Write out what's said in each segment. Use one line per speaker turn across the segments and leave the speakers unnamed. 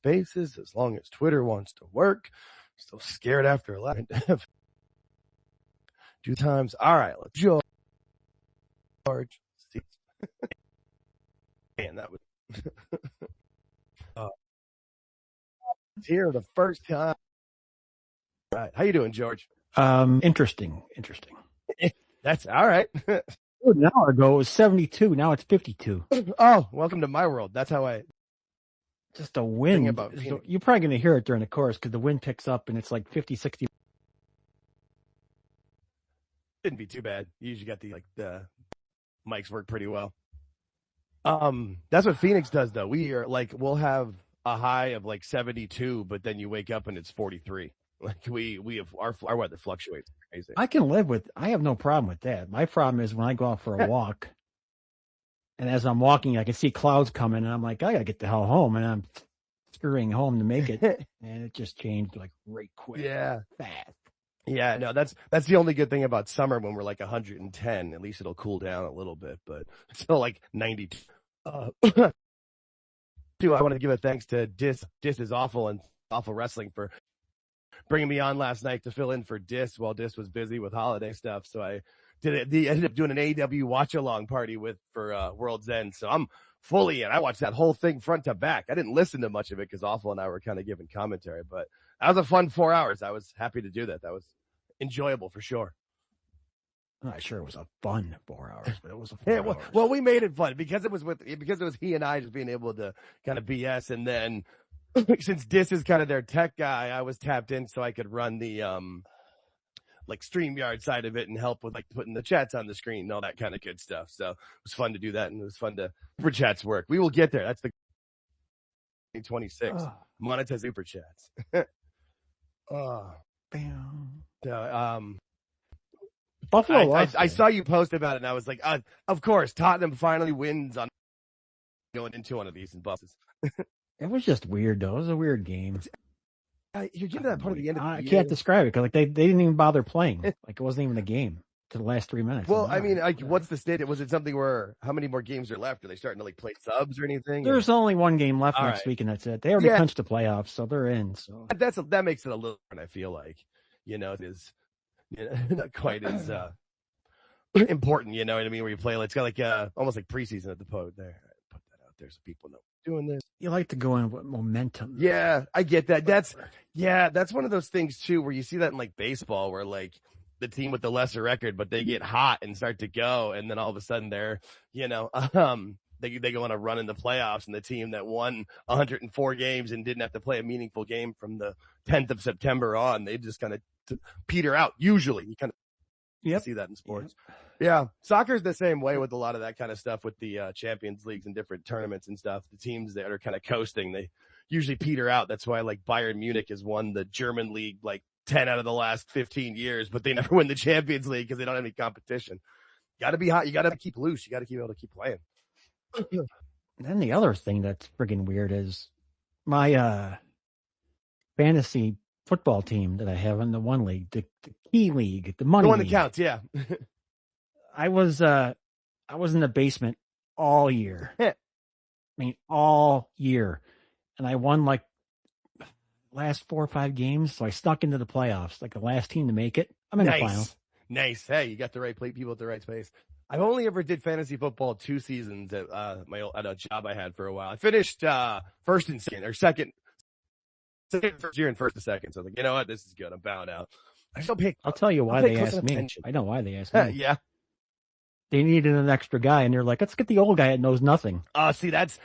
Spaces as long as Twitter wants to work. Still scared after 11. 2 times. All right, let's George. Man, that was here the first time. All right, how you doing, George?
Interesting.
That's all right.
An hour ago it was 72. Now it's 52.
Oh, welcome to my world. That's how I.
Just a wind. You're probably going to hear it during the chorus because the wind picks up and it's like 50, 60.
Didn't be too bad. You usually got the mics work pretty well. That's what Phoenix does though. We'll have a high of like 72, but then you wake up and it's 43. Like we have our weather fluctuates crazy.
I have no problem with that. My problem is when I go out for a walk and as I'm walking, I can see clouds coming and I'm like, I gotta get the hell home. And I'm scurrying home to make it. And it just changed like right quick.
Yeah.
Fast.
Yeah, no, that's the only good thing about summer when we're like 110. At least it'll cool down a little bit, but it's still like 92. Too, I want to give a thanks to Dis. Dis is awful and awful wrestling for bringing me on last night to fill in for Dis while Dis was busy with holiday stuff. So I ended up doing an AEW watch along party for World's End. So I'm fully in. I watched that whole thing front to back. I didn't listen to much of it because Awful and I were kind of giving commentary, but that was a fun 4 hours. I was happy to do that. That was enjoyable for sure.
I'm not sure it was a fun 4 hours, but it was a 4
yeah,
hours.
Well, we made it fun because it was he and I just being able to kind of BS. And then since Dis is kind of their tech guy, I was tapped in so I could run the, like StreamYard side of it and help with like putting the chats on the screen and all that kind of good stuff. So it was fun to do that. And it was fun for chats work. We will get there. That's the 26 monetize super chats.
Bam.
So,
Buffalo.
I saw you post about it, and I was like, of course, Tottenham finally wins on going into one of these in buses.
It was just weird, though. It was a weird game.
You're getting to that part of the end of the
I can't describe it because like they didn't even bother playing. Like it wasn't even a game to the last 3 minutes.
Well, I mean, like, what's the state? Was it something where how many more games are left? Are they starting to like play subs or anything?
There's only one game left next week, and that's it. They already clinched the playoffs, so they're in. So
that makes it a little different. I feel like it is. Not quite as important, you know what I mean? Where you play, it's got like almost like preseason at the pod there. Put that out there so people know doing this.
You like to go in with momentum.
Yeah, I get that. That's one of those things too, where you see that in like baseball, where like the team with the lesser record, but they get hot and start to go, and then all of a sudden they're, they go on a run in the playoffs, and the team that won 104 games and didn't have to play a meaningful game from the 10th of September on, they just kind of peter out. Usually you kind of see that in sports. Yeah. Soccer's the same way with a lot of that kind of stuff with the Champions Leagues and different tournaments and stuff. The teams that are kind of coasting, they usually peter out. That's why like Bayern Munich has won the German league like 10 out of the last 15 years, but they never win the Champions League because they don't have any competition. You got to be hot. You got to keep loose. You got to keep able to keep playing.
And then the other thing that's friggin' weird is my fantasy football team that I have in the one league, the key league, the money.
The one
league.
that counts, yeah.
I was in the basement all year. I mean, all year, and I won like last 4 or 5 games, so I snuck into the playoffs, like the last team to make it. I'm in the finals.
Nice. Hey, you got the right people at the right space. I only ever did fantasy football 2 seasons at at a job I had for a while. I finished first and second year and first and second. So I was like, you know what, this is good. I'm bowing out.
I'll tell you why they asked me. I know why they asked me.
Yeah.
They needed an extra guy, and they're like, let's get the old guy that knows nothing.
See, that's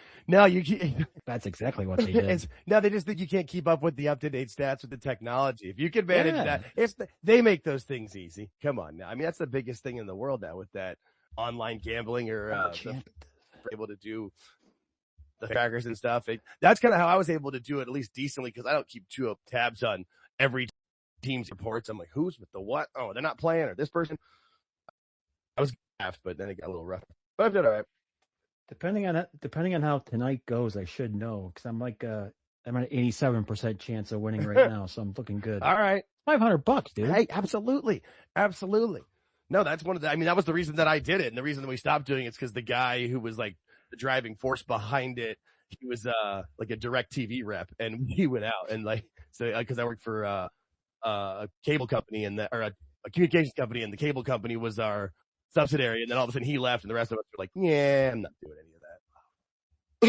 exactly what they did.
Now they just think you can't keep up with the up-to-date stats with the technology. If you can manage that, they make those things easy. Come on now. I mean, that's the biggest thing in the world now with that online gambling or able to do the trackers and stuff. That's kind of how I was able to do it at least decently because I don't keep tabs on every team's reports. I'm like, who's with the what? Oh, they're not playing or this person. I was half, but then it got a little rough. But I've done all right.
Depending on how tonight goes, I should know because I'm like I'm at an 87% chance of winning right now, so I'm looking good.
All right,
$500, dude.
Hey, absolutely. No, that's one of the. I mean, that was the reason that I did it, and the reason that we stopped doing it is because the guy who was like the driving force behind it, he was like a direct TV rep, and he went out and like so because I worked for a cable company and a communications company, and the cable company was our subsidiary, and then all of a sudden he left, and the rest of us were like, yeah, I'm not doing any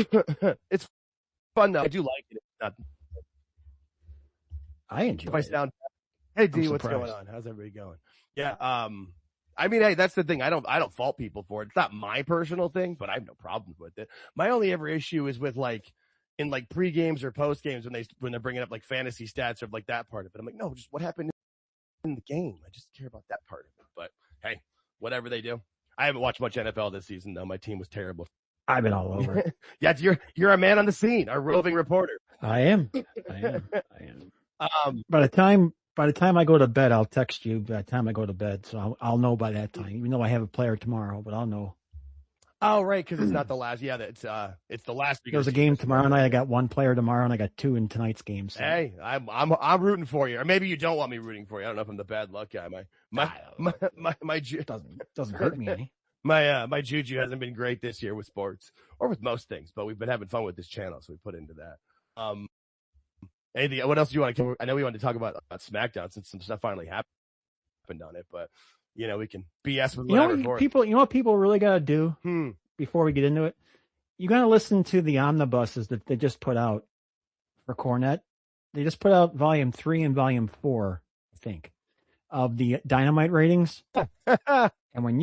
of that. It's fun though. I do like it. It's not,
I enjoy it.
Sound. Hey D, what's going on? How's everybody going? Yeah. I mean, hey, that's the thing. I don't fault people for it. It's not my personal thing, but I have no problems with it. My only ever issue is with like in like pre-games or post-games when they're bringing up like fantasy stats or like that part of it. I'm like, no, just what happened in the game. I just care about that part of it. But hey, whatever they do. I haven't watched much NFL this season though. My team was terrible.
I've been all over it.
Yeah, you're a man on the scene, a roving reporter.
I am. By the time I go to bed, I'll text you. By the time I go to bed, so I'll know by that time. Even though I have a player tomorrow, but I'll know.
Oh, right, because it's not the last. Yeah, it's the last.
There's a game tomorrow night. I got one player tomorrow, and I got two in tonight's game. So.
Hey, I'm rooting for you, or maybe you don't want me rooting for you. I don't know if I'm the bad luck guy. My
doesn't hurt me any.
My juju hasn't been great this year with sports or with most things, but we've been having fun with this channel, so we put into that. Anything? What else do you want to cover? I know we wanted to talk about SmackDown since some stuff finally happened on it, but we can BS with whatever.
You know what people really got to do before we get into it? You got to listen to the omnibuses that they just put out for Cornette. They just put out volume 3 and volume 4, I think, of the Dynamite ratings. And when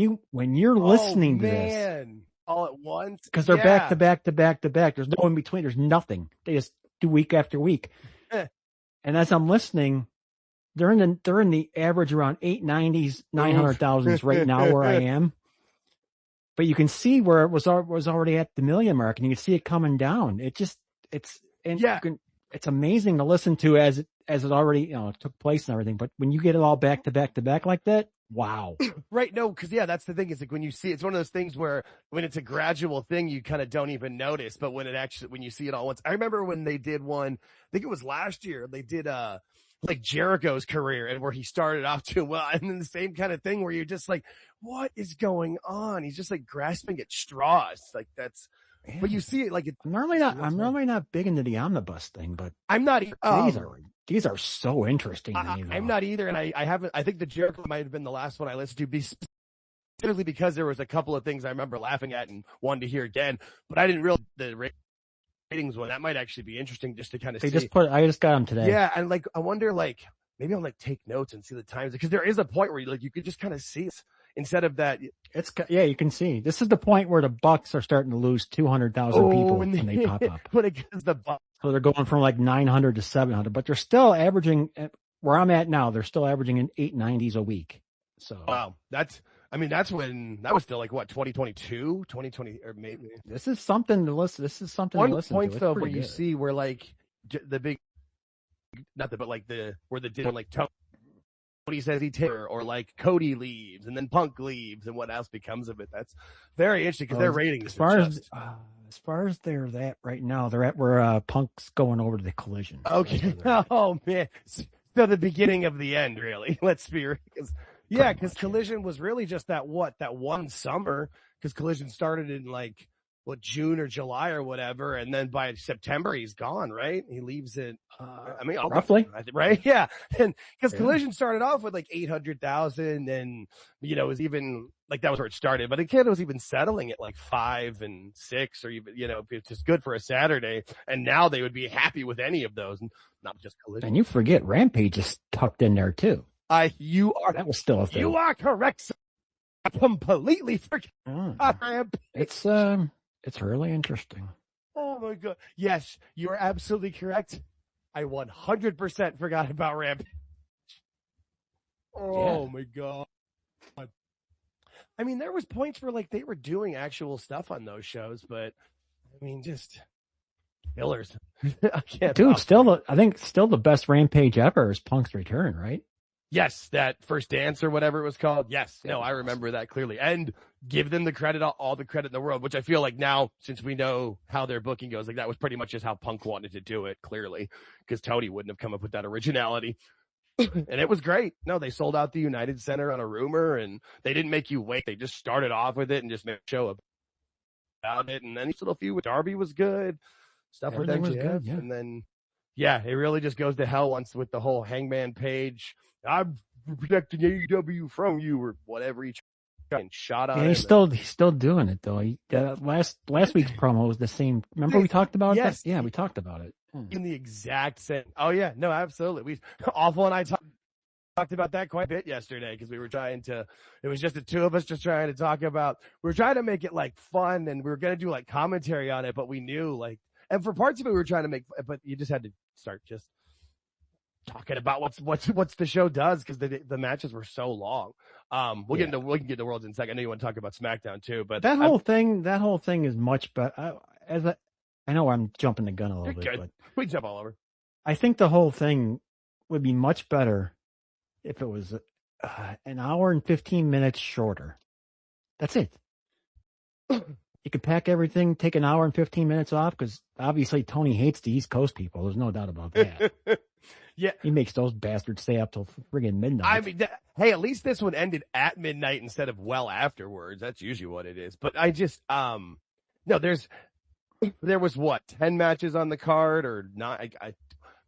you're listening to this
all at once,
because they're back to back to back to back, there's no in between. There's nothing. They just do week after week. And as I'm listening, they're in the average around 890s, 900,000s right now where I am. But you can see where it was already at the million mark, and you can see it coming down. It's amazing to listen to as it already took place and everything. But when you get it all back to back to back like that, wow.
Right. No, because that's the thing. It's like when you see, it's one of those things where when it's a gradual thing, you kind of don't even notice. But when you see it all once, I remember when they did one, I think it was last year, they did, like Jericho's career and where he started off too well. And then the same kind of thing where you're just like, what is going on? He's just like grasping at straws. Like that's, but you see it like
I'm normally not big into the omnibus thing, but
I'm not.
These are so interesting to me.
I'm not either, and I think the Jericho might have been the last one I listened to, specifically because there was a couple of things I remember laughing at and wanted to hear again, but I didn't realize the ratings one. That might actually be interesting just to kind of see.
I just got them today.
Yeah, and like I wonder, like maybe I'll like take notes and see the times because there is a point where you could just kind of see it. Instead of that,
you can see. This is the point where the Bucks are starting to lose 200,000 people when they pop up.
When it gets the Bucks.
So they're going from like 900 to 700, but they're still averaging where I'm at now. They're still averaging in 890s a week. So
wow, that's when that was still like what 2022, 2020, or maybe
this is something to listen. This is something to listen to. One point
though where you see where like the big, where the dinner like Cody says he takes, or like Cody leaves and then Punk leaves and what else becomes of it. That's very interesting because their ratings
as far as they're at right now, they're at where Punk's going over to the Collision.
Okay. Oh man. So the beginning of the end, really. Let's be real. Because Collision was really just that one summer, because Collision started in like June or July or whatever, and then by September he's gone, right? He leaves it.
Roughly,
right? Yeah, and because Collision started off with like 800,000, and it was even like that was where it started. But again, it was even settling at like 5 and 6, or even it's just good for a Saturday. And now they would be happy with any of those, and not just Collision.
And you forget Rampage is tucked in there too.
That was still a thing. You are correct. Sir. I completely forgot Rampage.
It's really interesting.
Oh my God. Yes, you're absolutely correct. I 100% forgot about Rampage. Oh my God. I mean, there was points where like they were doing actual stuff on those shows, but I mean, just killers. I can't.
Dude, I think still the best Rampage ever is Punk's return, right?
Yes, that first dance or whatever it was called. Yes. No, I remember that clearly. And give them the credit, all the credit in the world, which I feel like now, since we know how their booking goes, like that was pretty much just how Punk wanted to do it, clearly, because Tony wouldn't have come up with that originality. And it was great. No, they sold out the United Center on a rumor, and they didn't make you wait. They just started off with it and just made a show about it. And then each little feud with Darby was good. stuff with
Everything was
MJF,
good, yeah.
and then it really just goes to hell once with the whole Hangman Page. I'm protecting AEW from you or whatever. He and shot on.
Yeah, he's still doing it though. Last week's promo was the same. Remember we talked about it?
Yes.
Yeah, we talked about it.
In the exact same. Oh yeah, no, absolutely. Awful and I talked about that quite a bit yesterday because we were it was just the two of us just trying to talk about, we were trying to make it like fun and we were going to do like commentary on it, but we knew like, and for parts of it we were trying to make, but you just had to start just talking about what's the show does because the matches were so long. We can get into Worlds in a second. I know you want to talk about SmackDown too, but that whole
thing is much better. I know I'm jumping the gun a little bit, but
we jump all over.
I think the whole thing would be much better if it was an hour and 15 minutes shorter. That's it. You could pack everything, take an hour and 15 minutes off because obviously Tony hates the East Coast people. There's no doubt about that.
Yeah.
He makes those bastards stay up till friggin' midnight.
I mean, hey, at least this one ended at midnight instead of well afterwards. That's usually what it is. But I just, no, there was 10 matches on the card or not?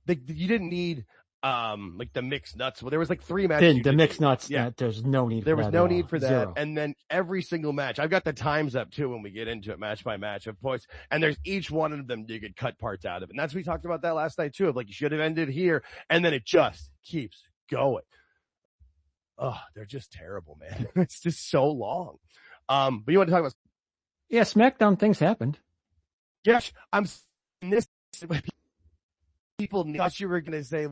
You didn't need, like the mixed nuts. Well, there was like 3 matches.
The mixed nuts. Yeah. There's no need.
There was no need for that.
Zero.
And then every single match, I've got the times up too when we get into it match by match, of course. And there's each one of them you could cut parts out of. And that's, we talked about that last night too, of like, you should have ended here. And then it just keeps going. Oh, they're just terrible, man. It's just so long. But you want to talk about?
Yeah. SmackDown things happened.
Yes. People thought you were going to say,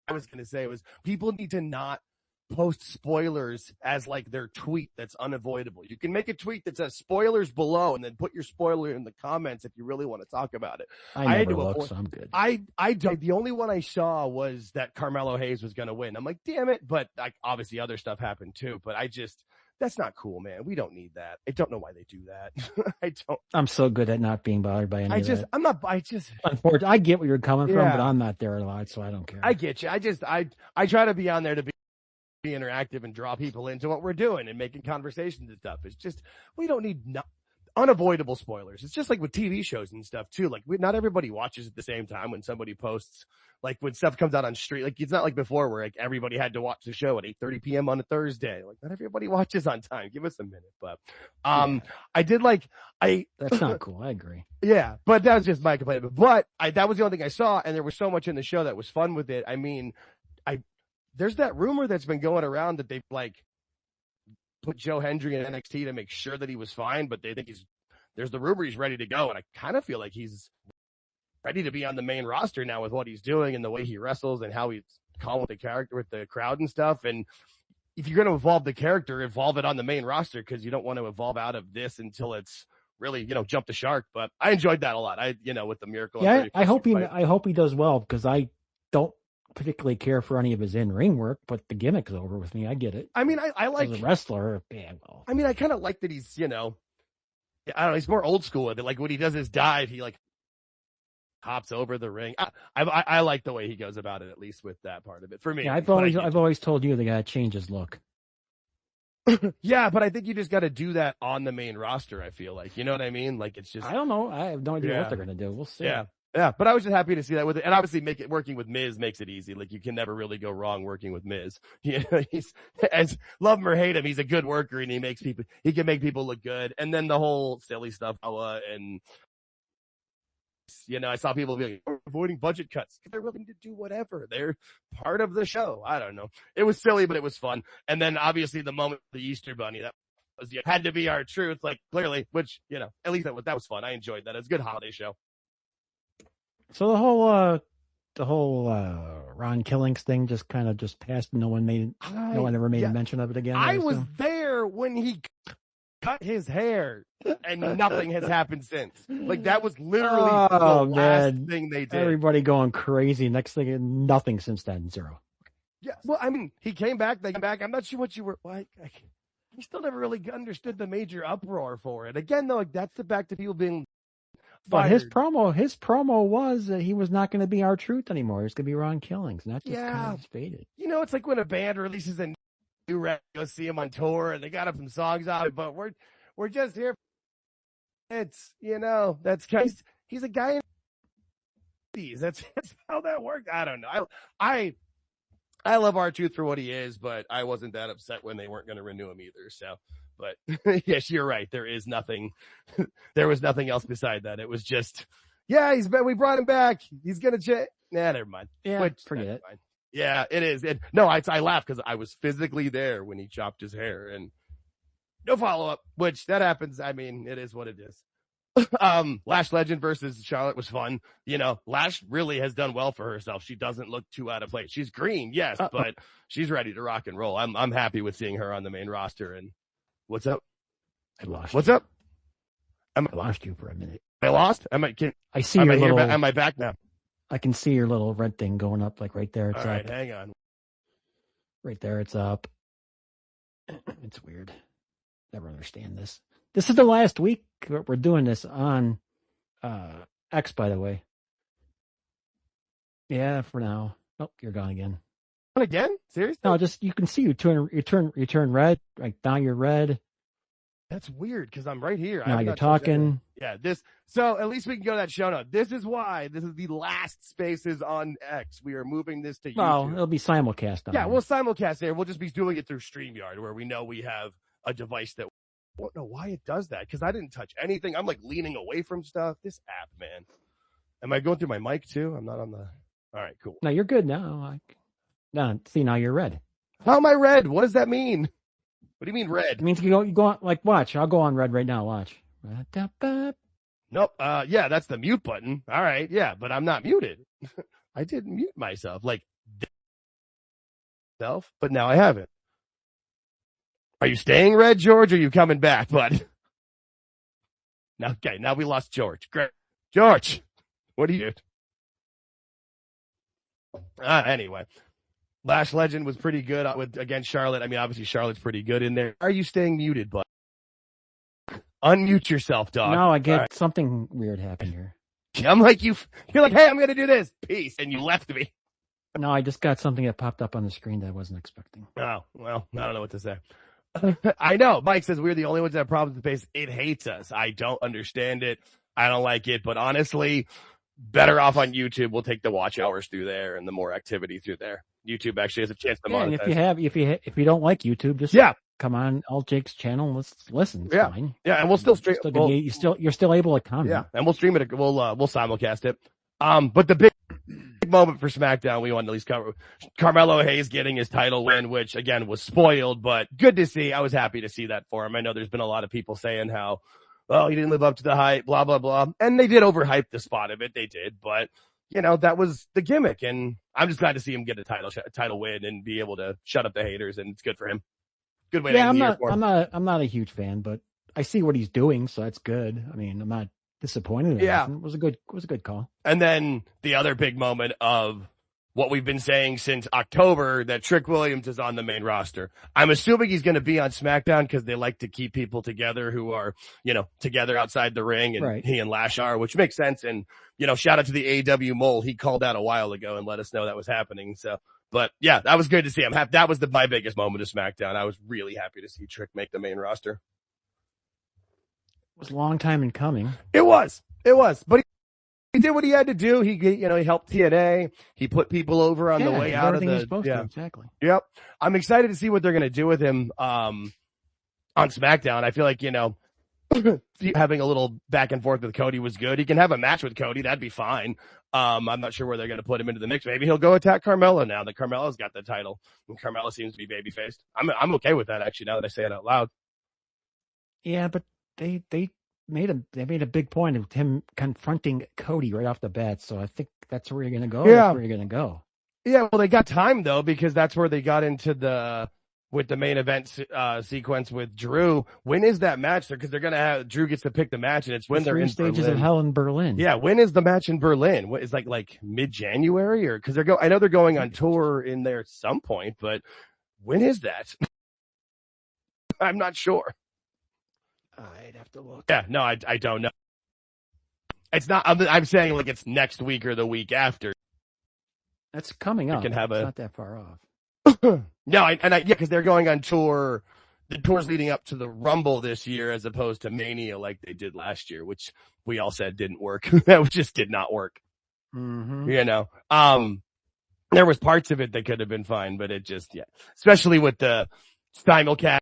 I was going to say was people need to not post spoilers as like their tweet that's unavoidable. You can make a tweet that says spoilers below and then put your spoiler in the comments if you really want to talk about it.
I never look, so I'm good.
The only one I saw was that Carmelo Hayes was going to win. I'm like, damn it. But like, obviously other stuff happened too, but that's not cool, man. We don't need that. I don't know why they do that.
I'm so good at not being bothered by any of that.
Unfortunately,
I get where you're coming from, but I'm not there a lot, so I don't care.
I get you. I try to be on there to be interactive and draw people into what we're doing and making conversations and stuff. It's just, we don't need unavoidable spoilers. It's just like with TV shows and stuff too. Like not everybody watches at the same time when somebody posts, like when stuff comes out on street. Like it's not like before where like everybody had to watch the show at 8:30 p.m. on a Thursday. Like not everybody watches on time. Give us a minute. But,
that's not cool. I agree.
Yeah, but that was just my complaint. But that was the only thing I saw, and there was so much in the show that was fun with it. I mean, there's that rumor that's been going around that they've like put Joe Hendry in NXT to make sure that he was fine, but they think there's the rumor he's ready to go, and I kind of feel like he's ready to be on the main roster now with what he's doing and the way he wrestles and how he's calling with the character, with the crowd and stuff. And if you're going to evolve the character, evolve it on the main roster because you don't want to evolve out of this until it's really, jump the shark. But I enjoyed that a lot. With the Miracle.
Yeah, I hope he does well because I don't particularly care for any of his in-ring work, but the gimmick's over with me. I get it.
I mean, I like
as a wrestler. Yeah, well.
I mean, I kind of like that he's, I don't know, he's more old school with it. Like when he does his dive, he like hops over the ring. I like the way he goes about it, at least with that part of it for me.
Yeah, I've always told you the guy change his look.
Yeah, but I think you just got to do that on the main roster. I feel like, you know what I mean? Like it's just,
I don't know. I have no idea what they're going to do. We'll see.
Yeah, but I was just happy to see that with it, and obviously working with Miz makes it easy. Like you can never really go wrong working with Miz. He's, as love him or hate him, he's a good worker, and he can make people look good. And then the whole silly stuff, and I saw people be like, avoiding budget cuts. They're willing to do whatever. They're part of the show. I don't know. It was silly, but it was fun. And then obviously the moment the Easter Bunny that had to be our truth, like clearly, which at least that was fun. I enjoyed that. It was a good holiday show.
So the whole Ron Killings thing just passed. No one ever made a mention of it again.
I was there when he cut his hair, and nothing has happened since. Like that was literally the last thing they did.
Everybody going crazy. Next thing, nothing since then. Zero.
Yeah. Well, I mean, he came back. They came back. I'm not sure what you were like. We still never really understood the major uproar for it. Again, though, like that's the back to people being.
But his promo was that he was not going to be R-Truth anymore. It's going to be Ron Killings, and that just kind of faded.
It's like when a band releases a new record, go see him on tour, and they got some songs on it, but we're just here. It's that's He's a guy in these. That's how that works. I don't know. I love R-Truth for what he is, but I wasn't that upset when they weren't going to renew him either. So, but yes, you're right. There was nothing else beside that. It was just, yeah, we brought him back. He's going to change. Nah, never mind.
Yeah, forget it.
Mind. Yeah, it is. No, I laughed because I was physically there when he chopped his hair and no follow-up, which that happens. I mean, it is what it is. Lash Legend versus Charlotte was fun. Lash really has done well for herself. She doesn't look too out of place. She's green, yes, but she's ready to rock and roll. I'm happy with seeing her on the main roster. And what's up?
I lost.
What's up?
I lost you for a minute.
I lost?
I see your little.
Am I back now?
I can see your little red thing going up, like right there. It's
all right,
up.
hang on.
Right there, it's up. It's weird. Never understand this. This is the last week we're doing this on X, by the way. Yeah, for now. Oh, you're gone again.
Again? Seriously?
No, just you can see you turn red. Like now you're red.
That's weird because I'm right here.
Now you're talking.
Yeah, so at least we can go to that show note. This is why this is the last spaces on X. We are moving this to YouTube.
Well, it'll be simulcast on
Yeah,
there.
we'll simulcast there. We'll just be doing it through StreamYard where we know we have a device that I don't know why it does that because I didn't touch anything. I'm like leaning away from stuff. This app, man. Am I going through my mic too? I'm not on the. All right, cool.
No, you're good now. See, now you're red.
How am I red? What does that mean? What do you mean red?
It means you go on, like, watch. I'll go on red right now. Watch.
Nope. Yeah, that's the mute button. All right. Yeah, but I'm not muted. I didn't mute myself. Like, but now I haven't. Are you staying red, George, or are you coming back, bud? Now we lost George. Great. George, what do you do? Anyway, Lash Legend was pretty good against Charlotte. I mean, obviously Charlotte's pretty good in there. Are you staying muted, bud? Unmute yourself, dog.
No, I get something weird happened here.
I'm like, you're like, hey, I'm going to do this. Peace. And you left me.
No, I just got something that popped up on the screen that I wasn't expecting.
Oh, well, I don't know what to say. I know. Mike says we're the only ones that have problems with the face. It hates us. I don't understand it. I don't like it. But honestly, better off on YouTube. We'll take the watch hours through there and the more activity through there. YouTube actually has a chance to monetize.
And if you don't like YouTube, just come on AltJake's channel and let's listen. It's fine.
Yeah, and we'll still stream.
You're still able to comment.
Yeah, and we'll stream it. We'll simulcast it. But the big moment for SmackDown we want to at least cover Carmelo Hayes getting his title win, which again was spoiled, but good to see. I was happy to see that for him. I know there's been a lot of people saying how, well, he didn't live up to the hype, blah, blah, blah. And they did overhype the spot of it. They did, but that was the gimmick. And I'm just glad to see him get a title win and be able to shut up the haters. And it's good for him. Good way to end the year for him.
I'm not a huge fan, but I see what he's doing. So that's good. I mean, I'm not disappointed.
Yeah.
It was a good call.
And then the other big moment of what we've been saying since October, that Trick Williams is on the main roster. I'm assuming he's going to be on SmackDown because they like to keep people together who are, together outside the ring, and he and Lash are, which makes sense. And, shout out to the AEW Mole. He called out a while ago and let us know that was happening. So, but yeah, that was good to see him. That was my biggest moment of SmackDown. I was really happy to see Trick make the main roster.
It was a long time in coming.
It was, but he did what he had to do. He helped TNA. He put people over on the way out of the.
He's supposed to, exactly.
Yep. I'm excited to see what they're going to do with him on SmackDown. I feel like having a little back and forth with Cody was good. He can have a match with Cody. That'd be fine. I'm not sure where they're going to put him into the mix. Maybe he'll go attack Carmelo now that Carmelo's got the title and Carmelo seems to be babyfaced. I'm okay with that actually. Now that I say it out loud.
Yeah, but they made a big point of him confronting Cody right off the bat. So I think that's where you're going to go.
Yeah.
That's where you're going to go.
Yeah. Well, they got time though, because that's where they got into with the main event sequence with Drew. When is that match there? Because they're going to have Drew gets to pick the match, and it's when they're in
stages
Berlin.
of hell in Berlin.
Yeah. When is the match in Berlin? What is like mid-January or because I know they're going on tour in there at some point, but when is that? I'm not sure.
I'd have to look.
Yeah, no, I don't know. It's not. I'm saying like it's next week or the week after.
That's coming up.
It's
not that far off.
No, because they're going on tour the tours leading up to the Rumble this year as opposed to Mania like they did last year, which we all said didn't work. That just did not work.
Mm-hmm.
You know, there was parts of it that could have been fine, but it just, especially with the simulcast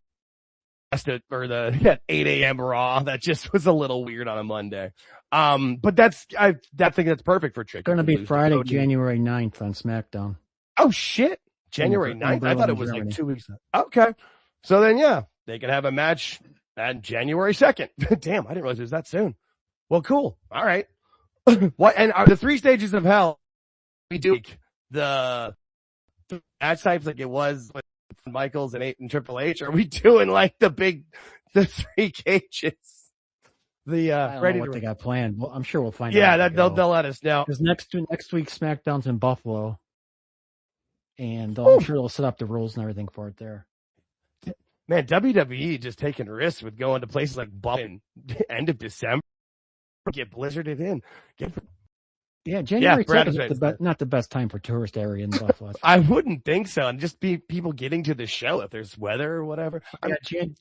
or the 8 a.m. Raw, that just was a little weird on a Monday. But I think that's perfect for Trick.
It's going to be Friday, January 9th on SmackDown.
Oh shit. January 9th? I thought it was like 2 weeks. Okay. So then, they can have a match on January 2nd. Damn, I didn't realize it was that soon. Well, cool. All right. What? And are the 3 stages of hell? We do the match types like it was with Michaels and Triple H. Or are we doing like the 3 cages?
I don't know what they got planned. Well, I'm sure we'll find out.
Yeah, they'll let us know.
Because next week SmackDown's in Buffalo. And I'm sure they'll set up the rules and everything for it there.
Man, WWE just taking risks with going to places like Buffalo end of December. Get blizzarded in.
January 2nd is not the best time for tourist area in Buffalo.
I wouldn't think so. And just be people getting to the show if there's weather or whatever.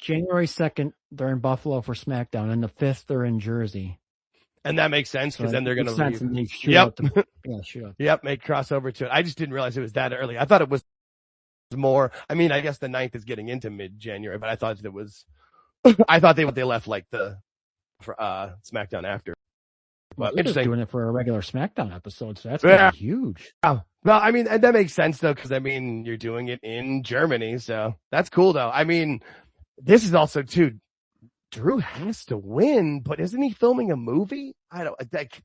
January 2nd, they're in Buffalo for SmackDown. And the 5th, they're in Jersey.
And that makes sense because then they're going to leave.
Shoot out.
Yep, make crossover to it. I just didn't realize it was that early. I thought it was more. I mean, I guess the 9th is getting into mid-January, but I thought it was. I thought they left like for SmackDown after.
But they're just doing it for a regular SmackDown episode, so that's gonna be huge.
Oh, well, I mean, and that makes sense though, because I mean, you're doing it in Germany, so that's cool though. I mean, this is also too. Drew has to win, but isn't he filming a movie? I don't like.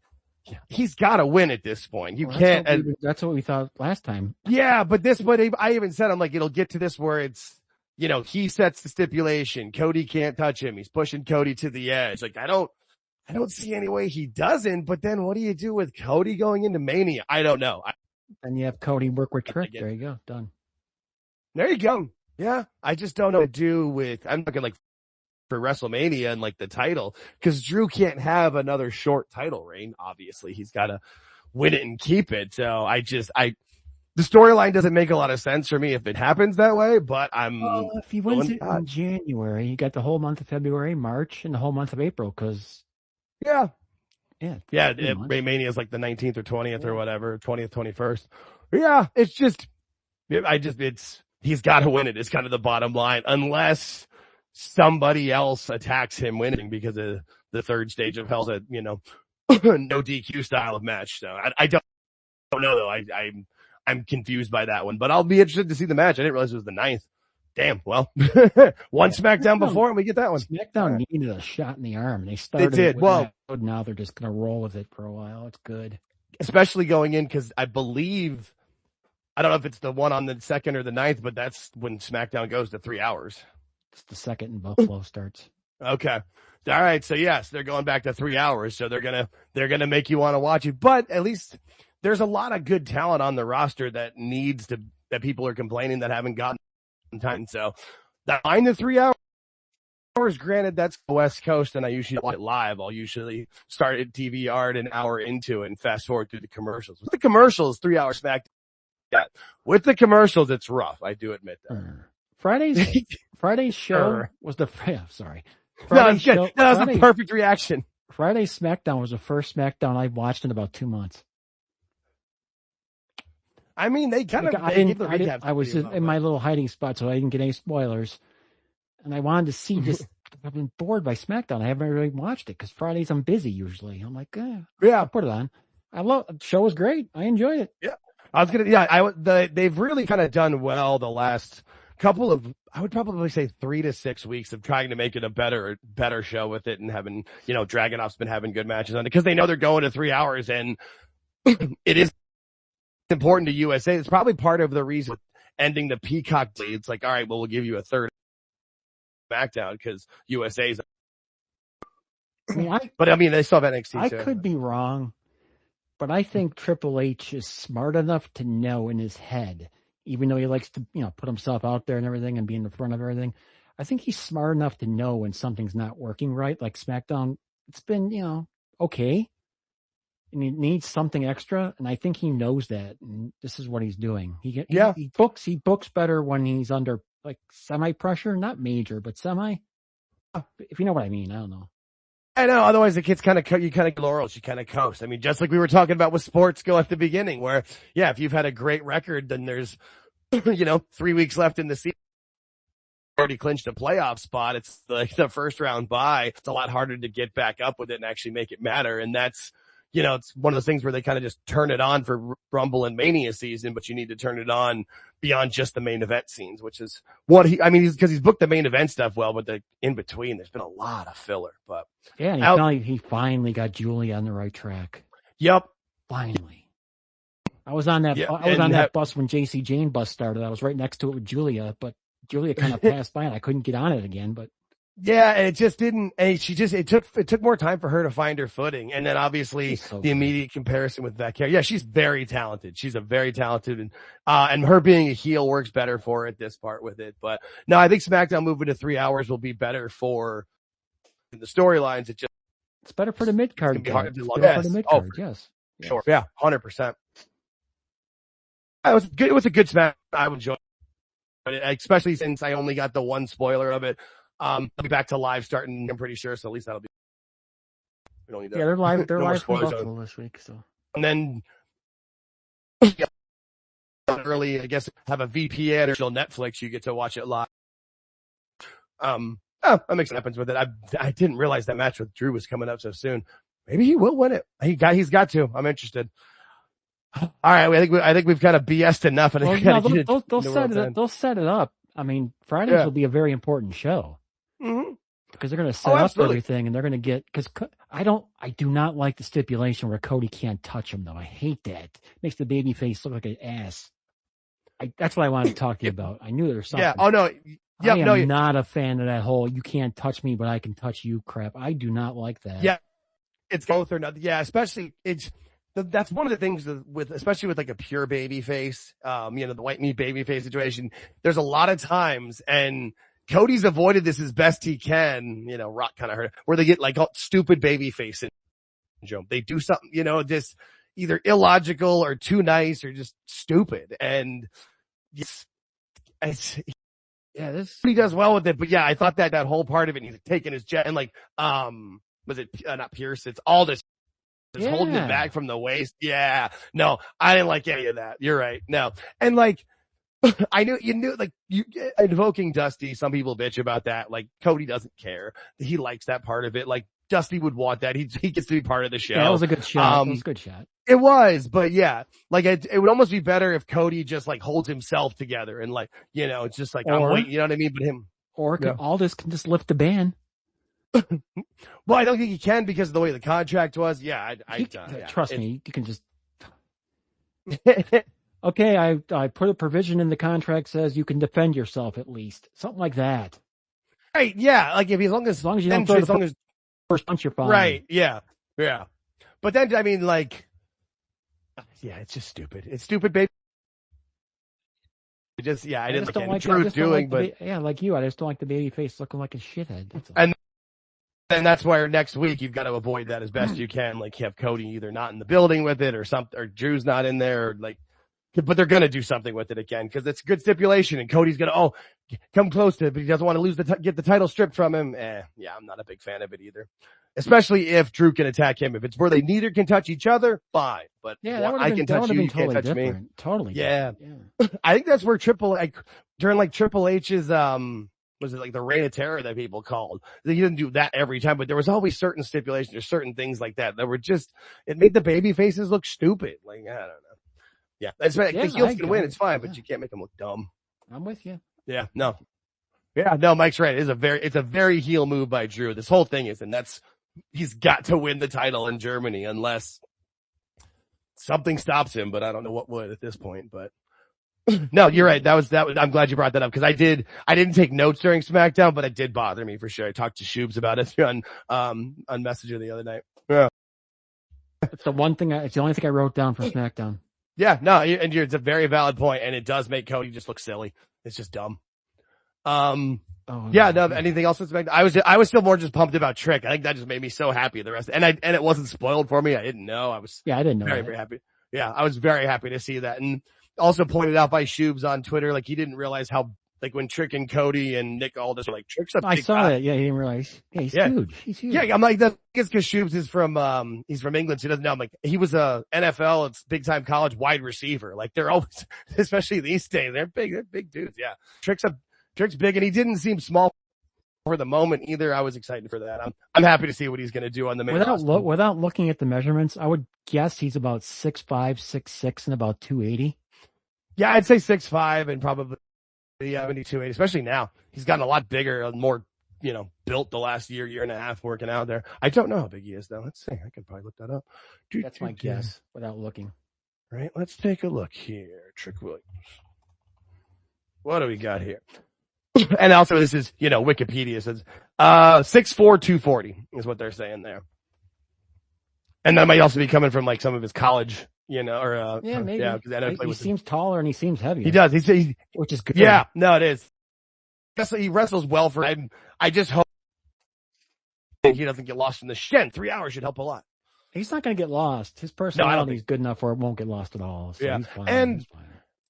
He's got to win at this point. You can't.
That's what we thought last time.
Yeah, but I even said, I'm like, it'll get to this where it's, he sets the stipulation. Cody can't touch him. He's pushing Cody to the edge. Like, I don't see any way he doesn't. But then what do you do with Cody going into Mania? I don't know.
And you have Cody work with Trick. There you go. Done.
There you go. Yeah. I just don't know what to do with, I'm looking like for WrestleMania and like the title, because Drew can't have another short title reign. Obviously, he's got to win it and keep it. So the storyline doesn't make a lot of sense for me if it happens that way. But
if he wins it in January, you got the whole month of February, March, and the whole month of April. Because
Mania is like the 19th or 20th or whatever, 20th, 21st. Yeah, it's just he's got to win it. It's kind of the bottom line, unless somebody else attacks him winning because of the 3rd stage of hell's no DQ style of match. So I don't know though. I'm confused by that one, but I'll be interested to see the match. I didn't realize it was the 9th. Damn. Well, one SmackDown before and we get that one.
SmackDown needed a shot in the arm. They started it with that. Now they're just going to roll with it for a while. It's good.
Especially going in because I believe, I don't know if it's the one on the 2nd or the 9th, but that's when SmackDown goes to 3 hours.
It's the 2nd in Buffalo starts.
Okay. All right. So yes, they're going back to 3 hours. So they're going to make you want to watch it, but at least there's a lot of good talent on the roster that people are complaining that haven't gotten time. So that 9 to 3 hours, granted that's the West Coast and I usually watch it live. I'll usually start at DVR an hour into it and fast forward through the commercials. With the commercials, 3 hours SmackDown. Yeah. With the commercials, it's rough. I do admit that.
Friday's show was the
sorry. No, it's good. That was the perfect reaction.
Friday's SmackDown was the first SmackDown I've watched in about 2 months.
I mean, they kind of.
I was in my little hiding spot, so I didn't get any spoilers. And I wanted to see just. I've been bored by SmackDown. I haven't really watched it because Fridays I'm busy usually. I'm like, I'll put it on. The show was great. I enjoyed it.
Yeah, they've really kind of done well the last couple of, I would probably say 3 to 6 weeks of trying to make it a better show with it and having, Dragunov's been having good matches on it because they know they're going to 3 hours and it is important to USA. It's probably part of the reason ending the Peacock lead. It's like, all right, well, we'll give you a third SmackDown because USA's. But I mean, they still have NXT too.
I could be wrong, but I think Triple H is smart enough to know in his head, even though he likes to, put himself out there and everything and be in the front of everything. I think he's smart enough to know when something's not working right. Like SmackDown, it's been, okay. And he needs something extra. And I think he knows that. And this is what he's doing. He books better when he's under like semi pressure, not major, but semi. If you know what I mean, I don't know.
I know. Otherwise, the kids you kind of laurels, you kind of coast. I mean, just like we were talking about with sports go at the beginning, where yeah, if you've had a great record, then there's 3 weeks left in the season. Already clinched a playoff spot. It's like the first round bye. It's a lot harder to get back up with it and actually make it matter. And that's, it's one of those things where they kind of just turn it on for Rumble and Mania season, but you need to turn it on beyond just the main event scenes, which is what because he's booked the main event stuff well, but in between, there's been a lot of filler, but
yeah, and he finally got Julia on the right track.
Yep.
Finally. I was on that, that bus when JC Jane bus started. I was right next to it with Julia, but Julia kind of passed by and I couldn't get on it again, but. Yeah,
and it just didn't, and it took more time for her to find her footing. And then obviously the immediate comparison with that character. Yeah, she's very talented. She's a very talented and her being a heel works better for it, this part with it. But no, I think SmackDown moving to 3 hours will be better for the storylines.
It's better for the mid-card.
It's hard to
for the mid-card, yes.
Sure. Yeah, 100%. It was a good SmackDown. I would enjoy it, especially since I only got the one spoiler of it. I'll be back to live starting, I'm pretty sure, so at least that'll be. We don't need that.
Yeah, they're live. They're live from Buffalo this week, so.
And then early, I guess, have a VPN or Netflix. You get to watch it live. That makes happens with it. I didn't realize that match with Drew was coming up so soon. Maybe he will win it. He's got to. I'm interested. All right, I think we've kind of BS'd enough. And
they'll set it up. I mean, Fridays will be a very important show.
Mm-hmm.
Because they're going to set up everything and they're going to get, because I do not like the stipulation where Cody can't touch him though. I hate that. It makes the baby face look like an ass. That's what I wanted to talk to you about. I knew there was something.
Yeah. Oh no.
Yeah. I'm not a fan of that whole, you can't touch me, but I can touch you crap. I do not like that.
Yeah. It's both or nothing. Yeah. Especially that's one of the things especially with like a pure baby face, the white meat baby face situation. There's a lot of times and Cody's avoided this as best he can, Rock kind of hurt, where they get like stupid baby face syndrome. They do something, just either illogical or too nice or just stupid. And this he does well with it. But yeah, I thought that whole part of it, he's taking his jet and like, was it not Pierce? It's all this. Just holding it back from the waist. Yeah. No, I didn't like any of that. You're right. No. And like, I knew, like, you invoking Dusty, some people bitch about that. Like, Cody doesn't care. He likes that part of it. Like, Dusty would want that. He gets to be part of the show.
Yeah, that was a good shot. It was a good shot.
It was, but yeah, like, it would almost be better if Cody just like holds himself together and like, it's just like, I'm waiting, you know what I mean? But him.
Or Aldis can just lift the ban.
Well, I don't think he can because of the way the contract was. Yeah,
trust me, you can just. Okay, I put a provision in the contract says you can defend yourself at least. Something like that.
Right, yeah. Like as long as you don't throw the
first punch, you're fine.
Right, yeah. Yeah. But then, I mean, like, yeah, it's just stupid. It's stupid, baby. I didn't like Drew's doing, but.
Yeah, like you, I just don't like the baby face looking like a shithead. That's all.
And that's why next week you've got to avoid that as best you can. Like, you have Cody either not in the building with it or something, or Drew's not in there, or like. But they're going to do something with it again because it's a good stipulation and Cody's going to, come close to it, but he doesn't want to get the title stripped from him. Yeah, I'm not a big fan of it either. Especially if Drew can attack him. If it's where they neither can touch each other, fine. But I can touch you, you can't touch me.
Totally.
Yeah. I think that's where during Triple H's, was it like the Reign of Terror that people called? He didn't do that every time, but there was always certain stipulations or certain things like that were just, it made the baby faces look stupid. Like, I don't know. Yeah, that's right. The heels can win. It's fine, but you can't make them look dumb.
I'm with you.
Yeah, no. Yeah, no, Mike's right. It's a very heel move by Drew. This whole thing is, and he's got to win the title in Germany unless something stops him, but I don't know what would at this point, but no, you're right. That was, I'm glad you brought that up because I didn't take notes during SmackDown, but it did bother me for sure. I talked to Shoobs about it on Messenger the other night. Yeah.
It's the only thing I wrote down for SmackDown.
Yeah, no, it's a very valid point, and it does make Cody just look silly. It's just dumb. Anything else? I was still more just pumped about Trick. I think that just made me so happy. The rest, and it wasn't spoiled for me. I didn't know. I
didn't know.
Very happy. Yeah, I was very happy to see that, and also pointed out by Shoobs on Twitter, like he didn't realize how like when Trick and Cody and Nick Aldis were like, Trick's a big
I saw
guy.
that. Yeah, he didn't realize. Yeah, he's huge. He's huge.
Yeah, I'm like, that's because Shoops is from, he's from England, so he doesn't know. I'm like, he was a NFL, it's big time college wide receiver. Like they're always, especially these days, they're big dudes. Yeah. Trick's big, and he didn't seem small for the moment either. I was excited for that. I'm happy to see what he's going to do on the main roster.
Without looking at the measurements, I would guess he's about 6'5", 6'6", and about 280.
Yeah, I'd say 6'5" and probably 280, especially now. He's gotten a lot bigger and more, built the last year and a half working out there. I don't know how big he is though. Let's see. I can probably look that up.
That's my guess without looking.
Right. Let's take a look here. Trick Williams. What do we got here? And also this is, Wikipedia says, 6'4", 240 is what they're saying there. And that might also be coming from like some of his college,
maybe.
Yeah, because
he seems taller and he seems heavier.
He does.
Which is good.
Yeah, no, it is. He wrestles well for him. I just hope he doesn't get lost in the shin. 3 hours should help a lot.
He's not going to get lost. His personality is good enough where it won't get lost at all. So he's fine.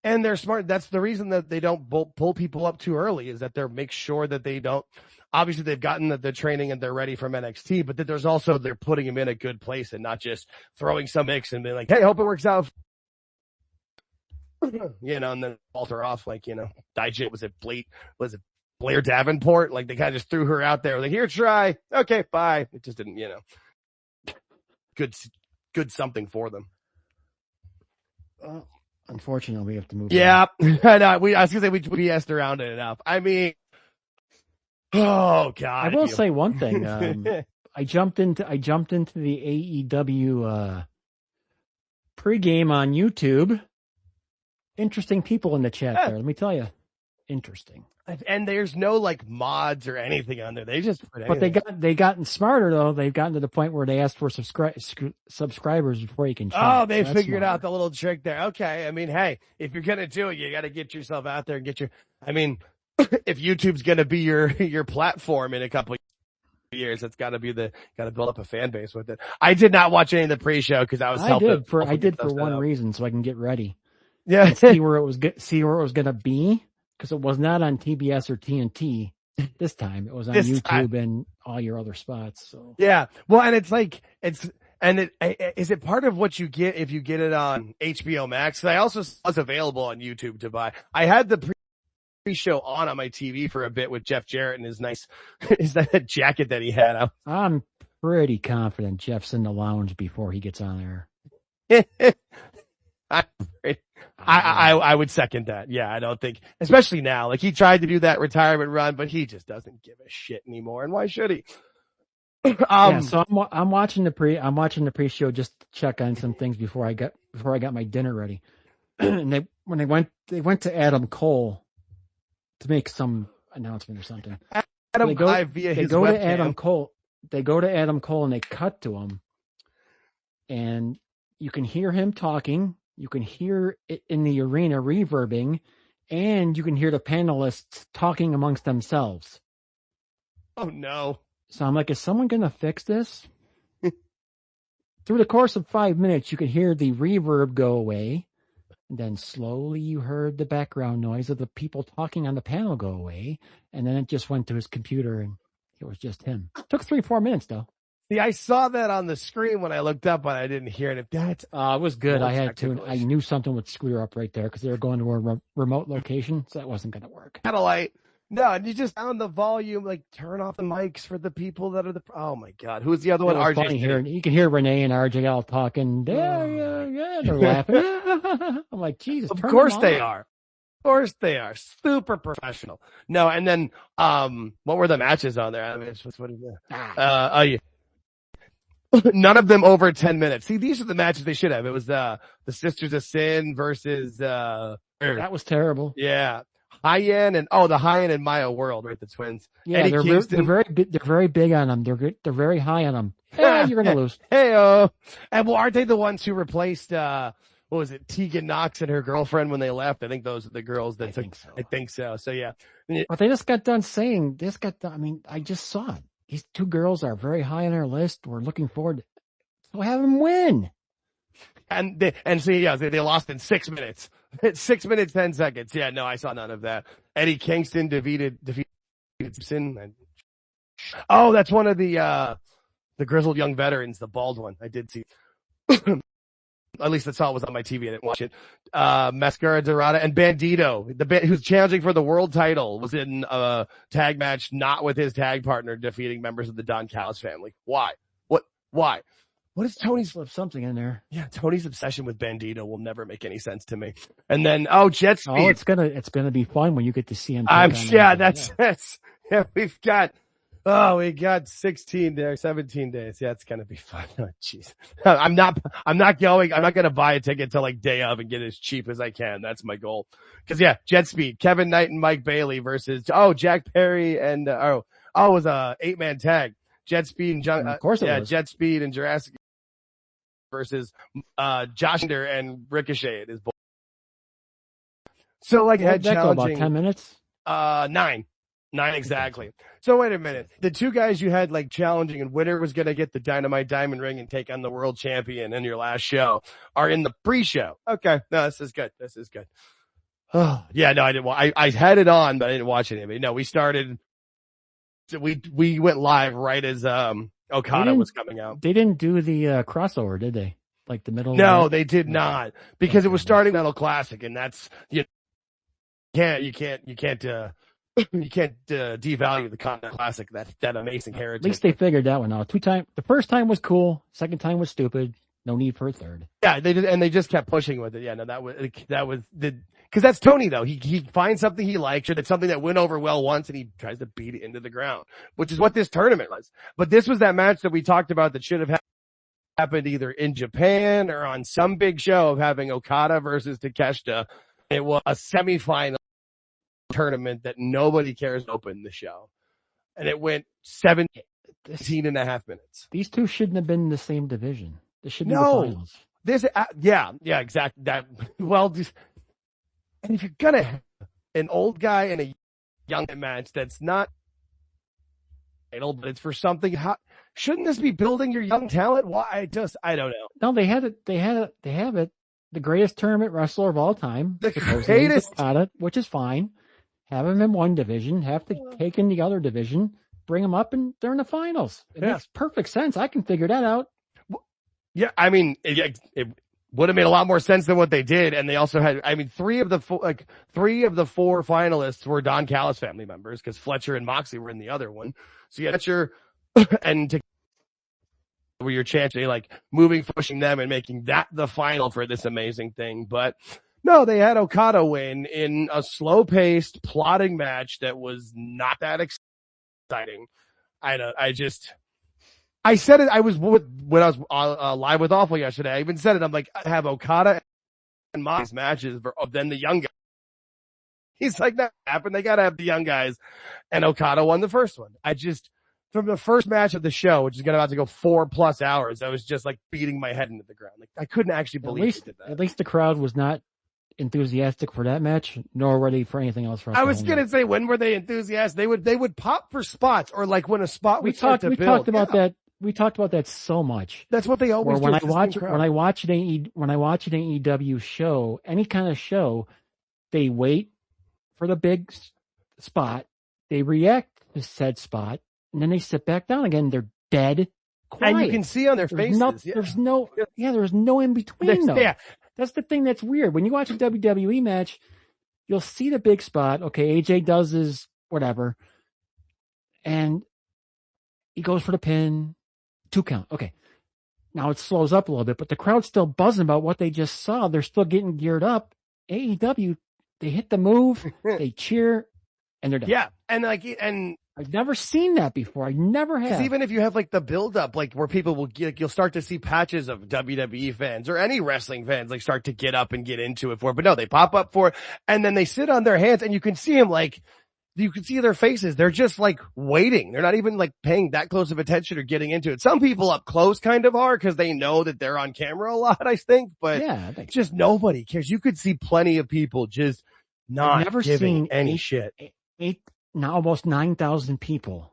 And they're smart. That's the reason that they don't pull people up too early, is that they make sure that they don't. Obviously, they've gotten the training and they're ready from NXT, but that there's also, they're putting him in a good place and not just throwing some mix and being like, hey, hope it works out. And then alter off like, Dijit, was it Blair Davenport? Like they kind of just threw her out there. Like, here, try. Okay, bye. It just didn't, good something for them.
Unfortunately, we have to move.
Yeah, I know. I was gonna say we asked around it enough. I mean, oh God!
I will say one thing. I jumped into the AEW pregame on YouTube. Interesting people in the chat there. Let me tell you, interesting.
And there's no like mods or anything on there. They just put anything.
But they gotten smarter though. They've gotten to the point where they ask for subscribers before you can chat.
Oh, they figured out the little trick there. Okay. I mean, hey, if you're gonna do it, you got to get yourself out there and if YouTube's gonna be your platform in a couple of years, it's got to build up a fan base with it. I did not watch any of the pre-show because I did for
one reason, so I can get ready.
Yeah,
and see where it was gonna be. Because it was not on TBS or TNT this time. It was on YouTube and all your other spots. So
yeah, well, and is it part of what you get if you get it on HBO Max? I also was available on YouTube to buy. I had the pre-show on my TV for a bit with Jeff Jarrett and his nice is that jacket that he had.
I'm pretty confident Jeff's in the lounge before he gets on there.
I would second that. Yeah, I don't think, especially now, like he tried to do that retirement run, but he just doesn't give a shit anymore. And why should he?
So I'm watching the pre-show just to check on some things before I got my dinner ready. And they went to Adam Cole to make some announcement or something. They go to Adam Cole and they cut to him, and you can hear him talking. You can hear it in the arena reverbing, and you can hear the panelists talking amongst themselves.
Oh, no.
So I'm like, is someone going to fix this? Through the course of 5 minutes, you could hear the reverb go away, and then slowly you heard the background noise of the people talking on the panel go away, and then it just went to his computer, and it was just him. It took 3-4 minutes, though.
See, I saw that on the screen when I looked up, but I didn't hear it.
It was good. I knew something would screw up right there because they were going to a remote location, so that wasn't going to work.
Kind of like, no, and you just found the volume, like turn off the mics for the people that are oh my God. Who's the other one? RJ.
You can hear Renee and RJ all talking. Yeah, they're laughing. I'm like, Jesus.
Of course they are. Of course they are. Super professional. No, and then, what were the matches on there? I mean, what is that? None of them over 10 minutes. See, these are the matches they should have. It was the Sisters of Sin versus
that was terrible.
Yeah. High-End and Maya World, right? The twins.
Yeah, they're very big on them. They're very high on them. Yeah, you're gonna lose.
Hey, and well, aren't they the ones who replaced what was it, Tegan Knox and her girlfriend when they left? I think those are the girls that I think so. So yeah.
But they just got done saying I just saw it. These two girls are very high on our list. We're looking forward to so have them win.
they lost in 6 minutes. 6 minutes, 10 seconds. Yeah, no, I saw none of that. Eddie Kingston defeated Sin. Oh, that's one of the grizzled young veterans, the bald one. I did see. At least I saw it was on my TV. I didn't watch it. Mascara Dorada and Bandito, who's challenging for the world title, was in a tag match, not with his tag partner, defeating members of the Don Callis family. Why? Why? What is Tony's
something in there?
Yeah, Tony's obsession with Bandito will never make any sense to me. And then, Jet Speed.
Oh, it's gonna be fun when you get to see him.
We got 16 there, 17 days. Yeah, it's gonna be fun. Oh, jeez. I'm not gonna buy a ticket till like day of and get it as cheap as I can. That's my goal. Cause yeah, Jet Speed, Kevin Knight and Mike Bailey versus, Jack Perry and, it was a 8-man tag. Jet Speed and
of course it was.
Jet Speed and Jurassic versus, Josh and Ricochet. It is so like had challenging
about 10 minutes.
9 exactly. So wait a minute. The two guys you had like challenging and winner was going to get the Dynamite Diamond Ring and take on the world champion in your last show are in the pre-show. Okay. No, this is good. Oh, yeah, no, I didn't I had it on, but I didn't watch any of it. No, we went live right as, Okada was coming out.
They didn't do the crossover, did they? Like the middle?
No, they did not, because it was starting Metal Classic, and that's you can't devalue the Continental Classic, that amazing heritage.
At least they figured that one out. The first time was cool. Second time was stupid. No need for a third.
Yeah, they did, and they just kept pushing with it. Yeah, no, that was because that's Tony though. He finds something he likes, or that's something that went over well once, and he tries to beat it into the ground, which is what this tournament was. But this was that match that we talked about that should have happened either in Japan or on some big show of having Okada versus Takeshita. It was a semifinal tournament that nobody cares to open the show, and it went 17 and a half minutes.
These two shouldn't have been in the same division. They should be the finals.
Exactly. That and if you're gonna have an old guy and a young match that's not title, but it's for something, shouldn't this be building your young talent? Why? I don't know.
No, they have it. The greatest tournament wrestler of all time.
The greatest,
which is fine. Have him in one division, have to take in the other division, bring them up, and they're in the finals. It makes perfect sense. I can figure that out.
Yeah, I mean, it would have made a lot more sense than what they did. And they also had, I mean, three of the four finalists were Don Callis family members, because Fletcher and Moxley were in the other one. So yeah, Fletcher and where you're chanting, like pushing them and making that the final for this amazing thing. But no, they had Okada win in a slow-paced, plotting match that was not that exciting. I said it. I was when I was live with Awful yesterday. I even said it. I'm like, I have Okada and Mox's matches, then the young guys. He's like, that happened. They gotta have the young guys, and Okada won the first one. From the first match of the show, which is about to go 4+ hours, I was just like beating my head into the ground. Like I couldn't actually believe it.
At least the crowd was not enthusiastic for that match, nor ready for anything else.
I was gonna say, when were they enthusiastic? They would pop for spots, or like when a spot
we talked about that. We talked about that so much.
That's what they always do.
When I watch an AEW show, any kind of show, they wait for the big spot, they react to said spot, and then they sit back down again. They're dead quiet.
And you can see on their faces.
There's no in between though. Yeah. That's the thing that's weird. When you watch a WWE match, you'll see the big spot. Okay, AJ does his whatever, and he goes for the pin. 2 count. Okay. Now it slows up a little bit, but the crowd's still buzzing about what they just saw. They're still getting geared up. AEW, they hit the move, they cheer, and they're done.
Yeah. And
I've never seen that before. I never have.
Because even if you have like the build up, like where people will you'll start to see patches of WWE fans or any wrestling fans like start to get up and get into it but no, they pop up for it, and then they sit on their hands, and you can see them you can see their faces. They're just like waiting. They're not even like paying that close of attention or getting into it. Some people up close kind of are, because they know that they're on camera a lot, I think, but just nobody cares. You could see plenty of people just not giving any shit.
Now almost 9,000 people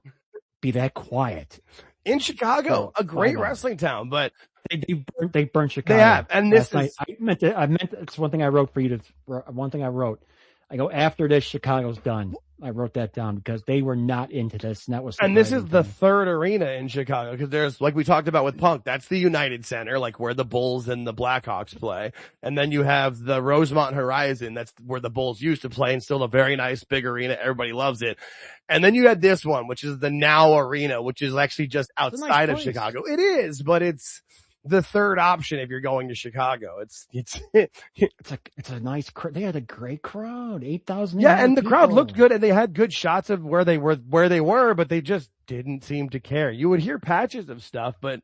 be that quiet
in Chicago, a great wrestling town, but
They burned Chicago.
They have, and this
I meant it's one thing I wrote for you one thing I wrote. I go, after this, Chicago's done. I wrote that down because they were not into this, and that was.
And this is the third arena in Chicago, because there's, like we talked about with Punk, that's the United Center, like where the Bulls and the Blackhawks play. And then you have the Rosemont Horizon, that's where the Bulls used to play, and still a very nice big arena. Everybody loves it. And then you had this one, which is the Now Arena, which is actually just outside of Chicago. It is, but it's the third option if you're going to Chicago. It's
a nice, they had a great crowd, 8,000.
Yeah. And the crowd looked good, and they had good shots of where they were, but they just didn't seem to care. You would hear patches of stuff, but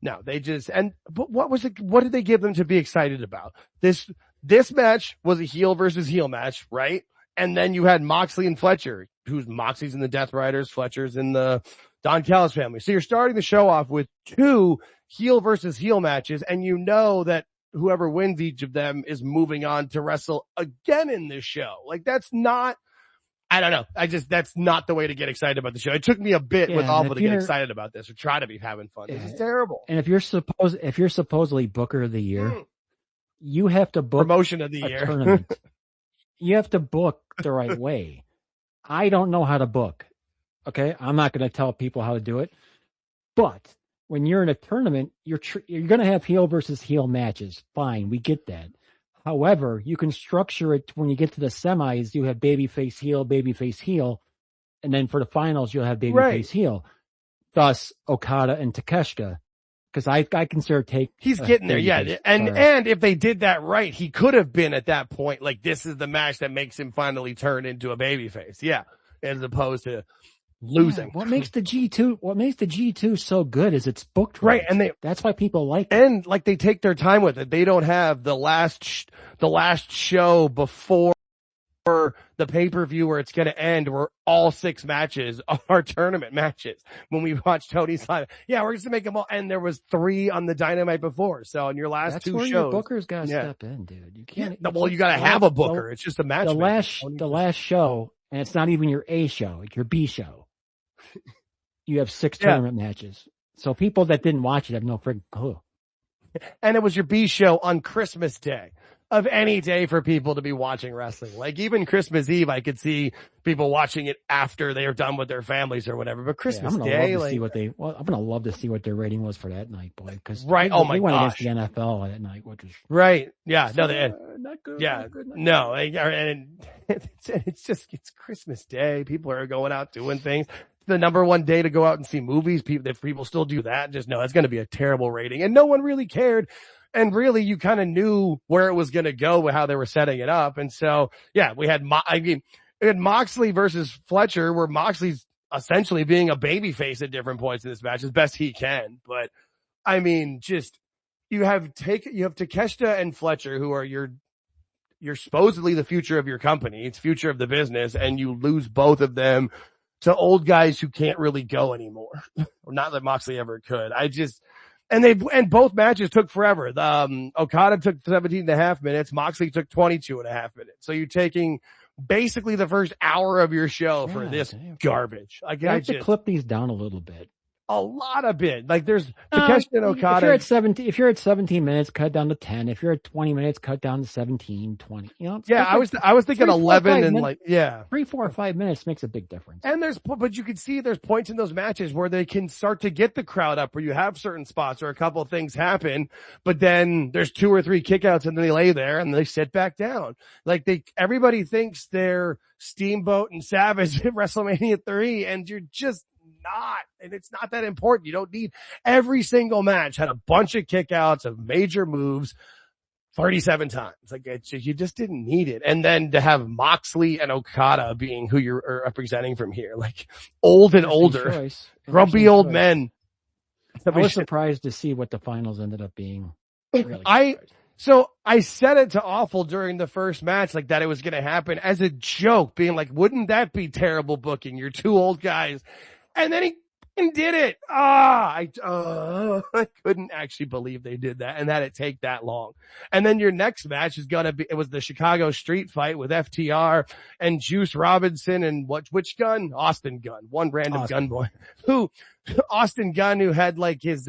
no, but what did they give them to be excited about? This match was a heel versus heel match, right? And then you had Moxley and Fletcher, Moxley's in the Death Riders, Fletcher's in the Don Callis family. So you're starting the show off with two heel versus heel matches, and you know that whoever wins each of them is moving on to wrestle again in this show. Like, that's not, I don't know. That's not the way to get excited about the show. It took me a bit with Awful to get excited about this, or try to be having fun. This is terrible.
And if you're supposedly Booker of the Year, you have to book
promotion of the year
tournament. You have to book the right way. I don't know how to book. Okay. I'm not going to tell people how to do it, but when you're in a tournament, you're going to have heel versus heel matches. Fine. We get that. However, you can structure it when you get to the semis, you have babyface heel. And then for the finals, you'll have babyface heel. Thus, Okada and Takeshita. Because I consider he's getting there, yeah.
And if they did that right, he could have been at that point, like, this is the match that makes him finally turn into a babyface. Yeah. As opposed to losing.
Yeah, what makes the G2 so good is it's booked right.
And
that's why people like it.
And like, they take their time with it. They don't have the last show before the pay-per-view where it's going to end, where all 6 matches are tournament matches. When we watched Tony's live, yeah, we're just going to make them all. And there was 3 on the Dynamite before. So in your last 2 shows,
your booker's got to step in, dude. You can't.
Yeah. Well, you got to have a booker. It's just a match.
The last show, and it's not even your A show, it's your B show. You have 6 tournament matches. So people that didn't watch it have no freaking clue.
And it was your B show on Christmas Day, of any day for people to be watching wrestling. Like, even Christmas Eve, I could see people watching it after they are done with their families or whatever. But Christmas Day,
I'm gonna love to see what their rating was for that night, boy. Because
right,
they went against the NFL that night, which is
right. Yeah, no, they
not good.
Yeah,
not good, not
no, and it's Christmas Day. People are going out doing things. The number one day to go out and see movies. If people still do that, just know it's going to be a terrible rating, and no one really cared. And really, you kind of knew where it was going to go with how they were setting it up. And so, yeah, we had Moxley versus Fletcher, where Moxley's essentially being a babyface at different points in this match as best he can. But I mean, just you have Takeshita and Fletcher, who are you're supposedly the future of your company. It's future of the business, and you lose both of them to old guys who can't really go anymore. Not that Moxley ever could. And both matches took forever. Okada took 17.5 minutes. Moxley took 22.5 minutes. So you're taking basically the first hour of your show for this garbage. Like,
you have to clip these down a little bit.
A lot of it. Like, there's Takeshita and Okada.
If you're at 17 minutes, cut down to 10. If you're at 20 minutes, cut down to 17, 20. You know?
Yeah, I was thinking 11 and minutes,
3, 4, or 5 minutes makes a big difference.
And but you can see there's points in those matches where they can start to get the crowd up, where you have certain spots or a couple of things happen, but then there's 2 or 3 kickouts and then they lay there and they sit back down. Like, everybody thinks they're Steamboat and Savage at WrestleMania 3, and you're just not, and it's not that important. You don't need every single match had a bunch of kickouts of major moves 37 times. Like, you just didn't need it. And then to have Moxley and Okada being who you're representing from here, like old and older, grumpy old men.
I was surprised to see what the finals ended up being. Really
So I said it to Awful during the first match, like, that it was going to happen as a joke, being like, wouldn't that be terrible booking? You're 2 old guys. And then he did it. I couldn't actually believe they did that and had it take that long. And then your next match is it was the Chicago street fight with FTR and Juice Robinson and which gun? Austin Gunn. One random gun boy Austin Gunn, who had like his,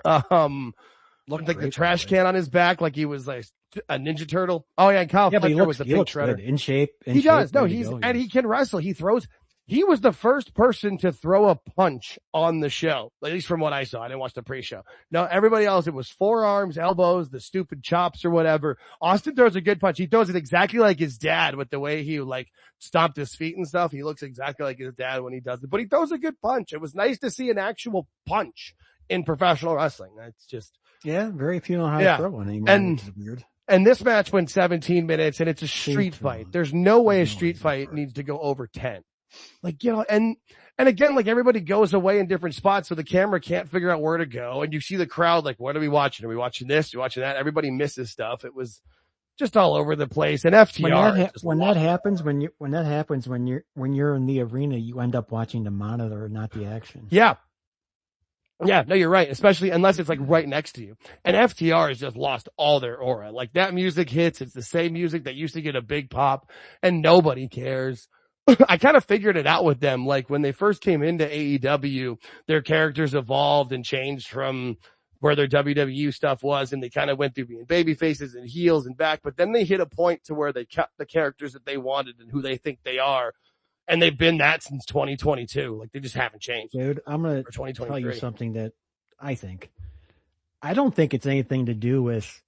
Looked like the trash can on his back, like he was like a Ninja Turtle. Oh yeah, and Kyle Fletcher was the big shredder.
Good. In shape.
He does. No, and he can wrestle. He was the first person to throw a punch on the show, at least from what I saw. I didn't watch the pre-show. No, everybody else, it was forearms, elbows, the stupid chops or whatever. Austin throws a good punch. He throws it exactly like his dad with the way he like stomped his feet and stuff. He looks exactly like his dad when he does it, but he throws a good punch. It was nice to see an actual punch in professional wrestling. That's just.
Yeah, very few know how to throw one anymore, which is weird.
And this match went 17 minutes and it's a street fight. There's no way a street fight needs to go over 10. Like, you know, and again, like everybody goes away in different spots, so the camera can't figure out where to go. And you see the crowd like, what are we watching? Are we watching this? Are we watching that? Everybody misses stuff. It was just all over the place. And FTR.
When that happens, when you're in the arena, you end up watching the monitor, not the action.
Yeah. Yeah, no, you're right. Especially unless it's like right next to you. And FTR has just lost all their aura. Like that music hits. It's the same music that used to get a big pop and nobody cares. I kind of figured it out with them. Like when they first came into AEW, their characters evolved and changed from where their WWE stuff was. And they kind of went through being baby faces and heels and back. But then they hit a point to where they kept the characters that they wanted and who they think they are. And they've been that since 2022. Like they just haven't changed.
Dude, I'm going to tell you something that I don't think it's anything to do with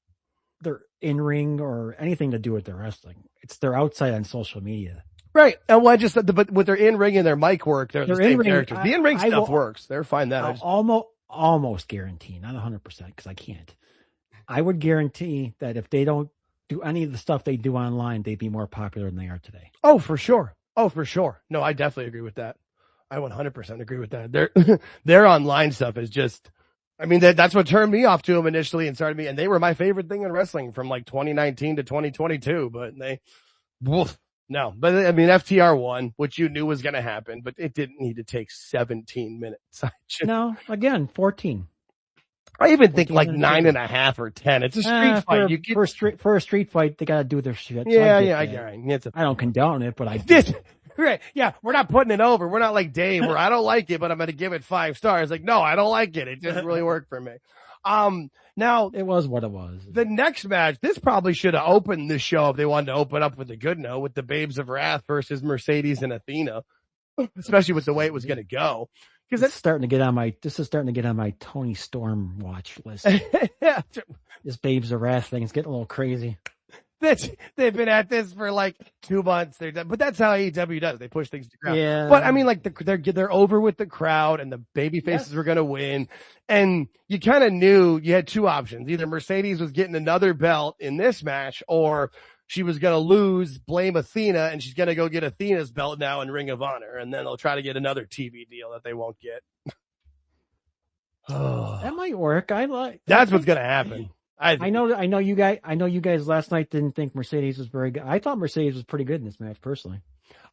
their in-ring or anything to do with their wrestling. It's their outside on social media.
Right. And well, but with their in-ring and their mic work, they're the same characters. The in-ring stuff works. They're fine that.
Almost guarantee, not 100% because I can't. I would guarantee that if they don't do any of the stuff they do online, they'd be more popular than they are today.
Oh, for sure. No, I definitely agree with that. I 100% agree with that. Their online stuff is just, I mean, that's what turned me off to them initially and started me, and they were my favorite thing in wrestling from like 2019 to 2022, but no, but I mean, FTR won, which you knew was going to happen, but it didn't need to take 17 minutes.
No, again, 14.
I even think like 9.5 or 10. It's a street fight.
For a street fight, they got to do their shit.
Yeah, I get it.
I don't condone it, but I
did. Right. Yeah, we're not putting it over. We're not like Dave where I don't like it, but I'm going to give it 5 stars. Like, no, I don't like it. It didn't really work for me. Now
it was what it was.
The next match, this probably should have opened the show if they wanted to open up with a good note with the Babes of Wrath versus Mercedes and Athena, especially with the way it was going to go. Because
this is starting to get on my Tony Storm watch list. This Babes of Wrath thing is getting a little crazy.
They've been at this for like 2 months. They're done. But that's how AEW does. They push things to ground.
Yeah.
But I mean, like they're over with the crowd and the baby faces were going to win. And you kind of knew you had 2 options. Either Mercedes was getting another belt in this match or she was going to lose, blame Athena, and she's going to go get Athena's belt now in Ring of Honor. And then they'll try to get another TV deal that they won't get.
That might work.
That's what's going to happen.
I know you guys last night didn't think Mercedes was very good. I thought Mercedes was pretty good in this match, personally.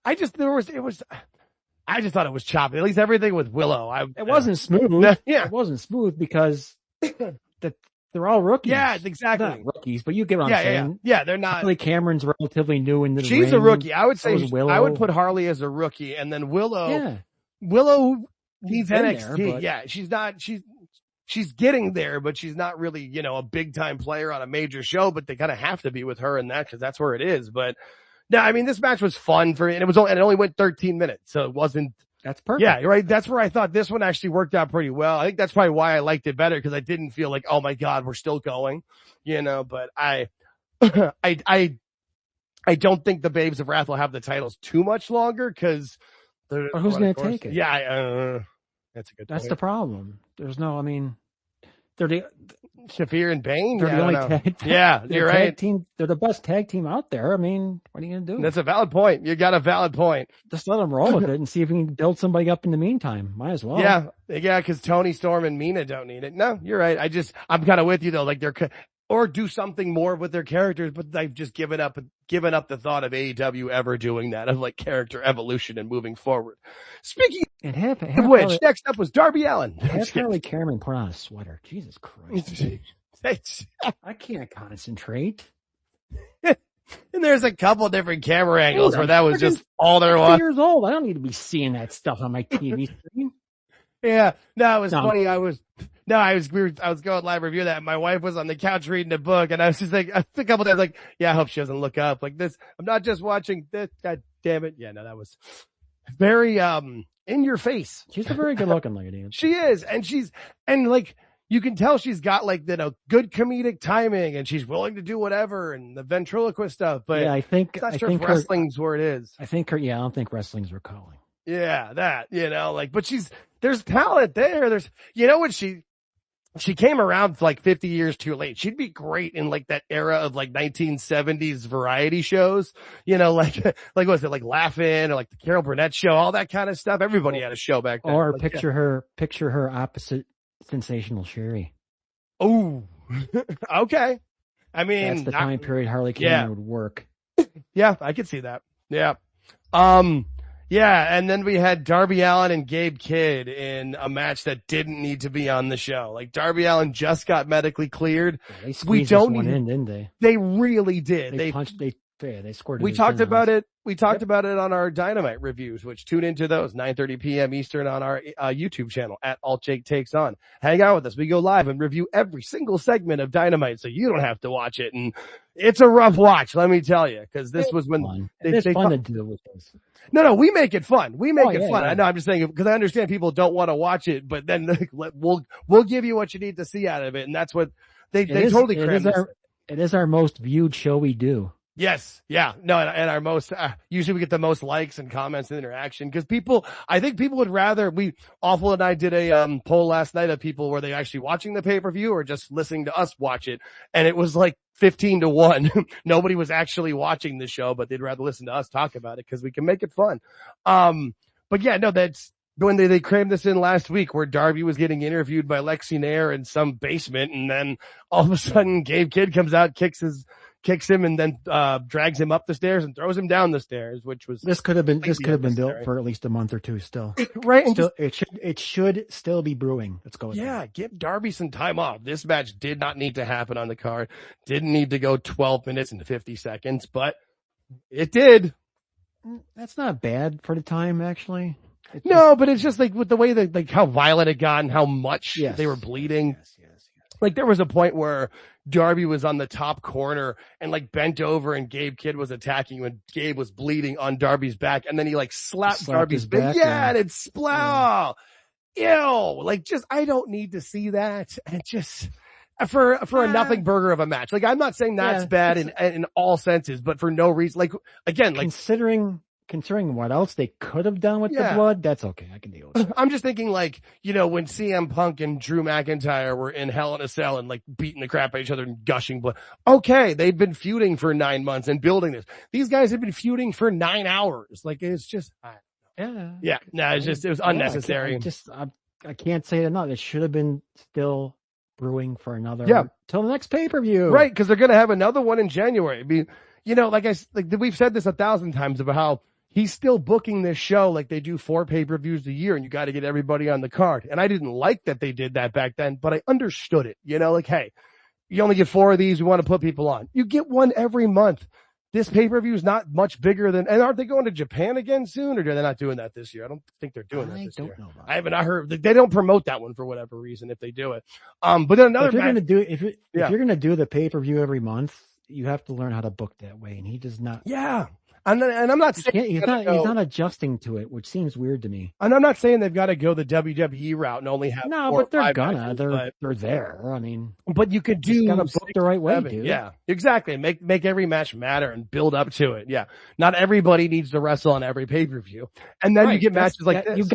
I just thought it was choppy. At least everything with Willow.
It wasn't smooth.
Yeah.
It wasn't smooth because they're all rookies.
Yeah, exactly.
They're not rookies, but you get what I'm saying.
Yeah, they're not.
Harley Cameron's relatively new in the ring.
She's a rookie. I would say I would put Harley as a rookie and then Willow.
Yeah.
Willow needs NXT.
There,
yeah, she's getting there, but she's not really, a big time player on a major show, but they kind of have to be with her in that because that's where it is. But no, I mean, this match was fun and it only went 13 minutes. So it wasn't.
That's perfect.
Yeah, right. That's where I thought this one actually worked out pretty well. I think that's probably why I liked it better because I didn't feel like, oh my God, we're still going, but I don't think the Babes of Wrath will have the titles too much longer because
who's going to take it?
Yeah. That's a good point.
That's the problem. There's they're
Shafir and Bane.
They're the only tag team.
Yeah, you're right.
Team, they're the best tag team out there. I mean, what are you going to do?
That's a valid point. You got a valid point.
Just let them roll with it and see if we can build somebody up in the meantime. Might as well.
Yeah, because Tony Storm and Mina don't need it. No, you're right. I'm kind of with you though. Like or do something more with their characters, but they've just given up the thought of AEW ever doing that, of like character evolution and moving forward. Speaking of which, next up was Darby Allin.
Harley Cameron put on a sweater. Jesus Christ. I can't concentrate.
And there's a couple different camera angles where that was just all there was.
2 years old. I don't need to be seeing that stuff on my TV screen.
Yeah, no, it was funny. No, I was going live review that. And my wife was on the couch reading a book, and I was just like, a couple times like, yeah, I hope she doesn't look up like this. I'm not just watching this. God damn it. Yeah, no, that was very, in your face.
She's a very good looking lady.
She is. And like, you can tell she's got like, good comedic timing, and she's willing to do whatever, and the ventriloquist stuff. But
yeah, I think
wrestling's where it is.
I don't think wrestling's her calling.
Yeah, that, but there's talent there. There's, what she came around like 50 years too late. She'd be great in like that era of like 1970s variety shows, like was it like Laugh-In or like the Carol Burnett show, all that kind of stuff. Everybody had a show back then.
Or picture her opposite Sensational Sherry.
Oh, okay. I mean,
that's the time period Harley Quinn would work.
Yeah, I could see that. Yeah. Yeah, and then we had Darby Allin and Gabe Kidd in a match that didn't need to be on the show. Like, Darby Allin just got medically cleared.
Yeah, they squeezed this one in, didn't they?
They really did.
They scored.
We talked about it. We talked about it on our Dynamite reviews, which tune into those 9:30 p.m. Eastern on our YouTube channel at AltJakeTakesOn. Hang out with us. We go live and review every single segment of Dynamite, so you don't have to watch it. And it's a rough watch, let me tell you, because this was when
it's fun to do with this.
No, we make it fun. We make it fun.
Yeah.
I know. I'm just saying because I understand people don't want to watch it, but then we'll give you what you need to see out of it, and that's what they totally crammed.
It is our most viewed show we do.
Yes. Yeah. No, and our most, usually we get the most likes and comments and interaction because I think people would rather, Awful and I did a, poll last night of people were they actually watching the pay-per-view or just listening to us watch it. And it was like 15-1. Nobody was actually watching the show, but they'd rather listen to us talk about it because we can make it fun. But yeah, no, that's when they crammed this in last week where Darby was getting interviewed by Lexi Nair in some basement. And then all of a sudden Gabe Kidd comes out, kicks him and then drags him up the stairs and throws him down the stairs, which was
this could have been built for at least a month or two still.
Right.
It should still be brewing. Let's go with that.
Give Darby some time off. This match did not need to happen on the card. Didn't need to go 12 minutes and 50 seconds, but it did.
That's not bad for the time, actually.
But it's just like with the way that like how violent it got and how much they were bleeding.
Yes.
Like there was a point where Darby was on the top corner and like bent over and Gabe Kidd was attacking when Gabe was bleeding on Darby's back. And then he like slapped Darby's back. Yeah, and it splat. Ew. Like I don't need to see that. And just for a nothing burger of a match. Like I'm not saying that's bad in all senses, but for no reason. Like again, like
considering what else they could have done with the blood, that's okay. I can deal with it.
I'm just thinking like, when CM Punk and Drew McIntyre were in Hell in a Cell and like beating the crap out of each other and gushing blood. Okay. They've been feuding for 9 months and building this. These guys have been feuding for 9 hours. Like it's just, it was unnecessary.
I can't say it enough. It should have been still brewing for another till the next pay-per-view.
Right. Cause they're going to have another one in January. I mean, we've said this 1,000 times about how he's still booking this show like they do 4 pay-per-views a year and you got to get everybody on the card. And I didn't like that they did that back then, but I understood it. Like, hey, you only get 4 of these. We want to put people on. You get one every month. This pay-per-view is not much bigger and aren't they going to Japan again soon or are they not doing that this year? I don't think they're doing that this year.
Know
I haven't heard. They don't promote that one for whatever reason if they do it. But then another
if you're going to do the pay-per-view every month, you have to learn how to book that way. And he does not.
Yeah. And I'm not saying
he's not adjusting to it, which seems weird to me.
And I'm not saying they've got to go the WWE route and only have
but they're gonna. They're there. I mean,
but you could
gotta book the right way, dude.
Yeah, exactly. Make every match matter and build up to it. Yeah, not everybody needs to wrestle on every pay-per-view, and then you get matches like this.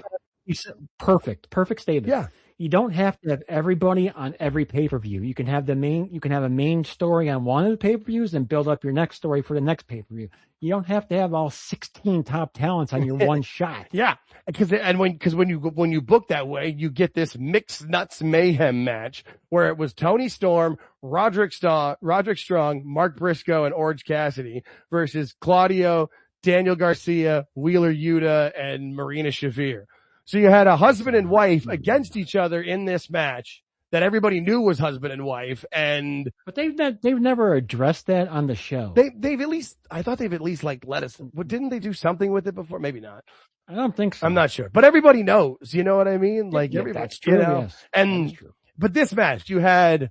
Perfect statement.
Yeah.
You don't have to have everybody on every pay-per-view. You can have a main story on one of the pay-per-views and build up your next story for the next pay-per-view. You don't have to have all 16 top talents on your one shot.
Yeah. Because when you book that way, you get this mixed nuts mayhem match where it was Tony Storm, Roderick Strong, Mark Briscoe, and Orange Cassidy versus Claudio, Daniel Garcia, Wheeler Yuta, and Marina Shafir. So you had a husband and wife against each other in this match that everybody knew was husband and wife,
but they've never addressed that on the show.
I thought they've at least like let us. Didn't they do something with it before? Maybe not.
I don't think so.
I'm not sure, but everybody knows. You know what I mean? Like
that's true. Yes,
and
that's true.
But this match, you had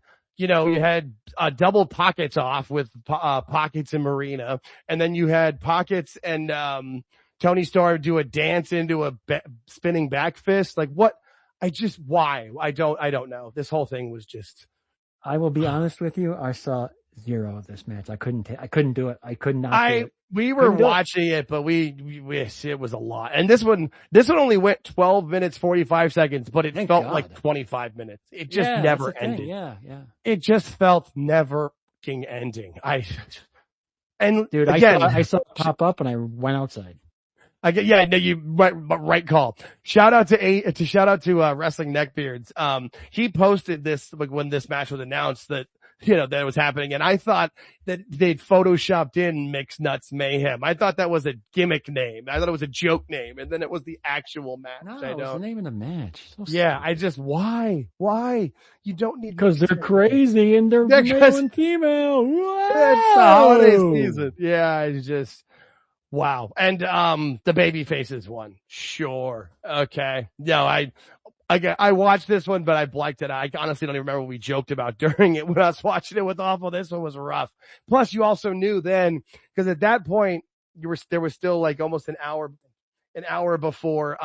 double Pockets off with Pockets and Marina, and then you had Pockets and Tony Storm do a dance into a spinning back fist. Like what? Why? I don't know. This whole thing was just.
I will be honest with you. I saw zero of this match. I couldn't do it. I could not do it.
We were watching it, but it was a lot. And this one only went 12 minutes, 45 seconds, but it felt like 25 minutes. It just never ended.
Yeah.
It just felt never ending.
I saw it pop up and I went outside.
Right call. Shout out to Wrestling Neckbeards. He posted this, like, when this match was announced that it was happening. And I thought that they'd photoshopped in Mixed Nuts Mayhem. I thought that was a gimmick name. I thought it was a joke name. And then it was the actual match.
No, it was the name of the match. So
why? You don't need,
because they're crazy and they're male and female. Wow.
It's the holiday season. Yeah, wow. And, the baby faces won. Sure. Okay. No, I watched this one, but I blanked it. I honestly don't even remember what we joked about during it when I was watching it with Awful. This one was rough. Plus you also knew then, because at that point there was still like almost an hour before,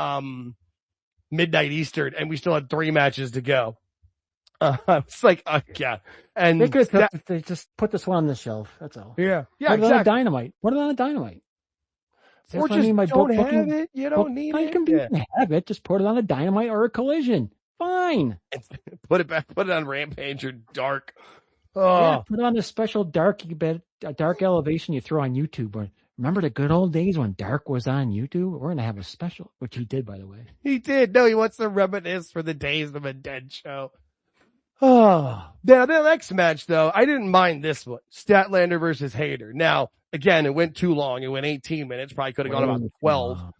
midnight Eastern, and we still had 3 matches to go. It's like, yeah. And
they just put this one on the shelf. That's all.
Yeah.
Yeah. Put it on a Dynamite. Put it on a Dynamite.
Or just don't have it. You don't need it.
You can have it. Just put it on a Dynamite or a Collision. Fine.
Put it on Rampage or Dark.
Oh. Yeah, put it on a special Dark elevation you throw on YouTube. Remember the good old days when Dark was on YouTube? We're going to have a special, which he did, by the way.
He did. No, he wants to reminisce for the days of a dead show. Oh, the next match though, I didn't mind this one. Statlander versus Hayter. Now, again, it went too long. It went 18 minutes. Probably could have gone about 12.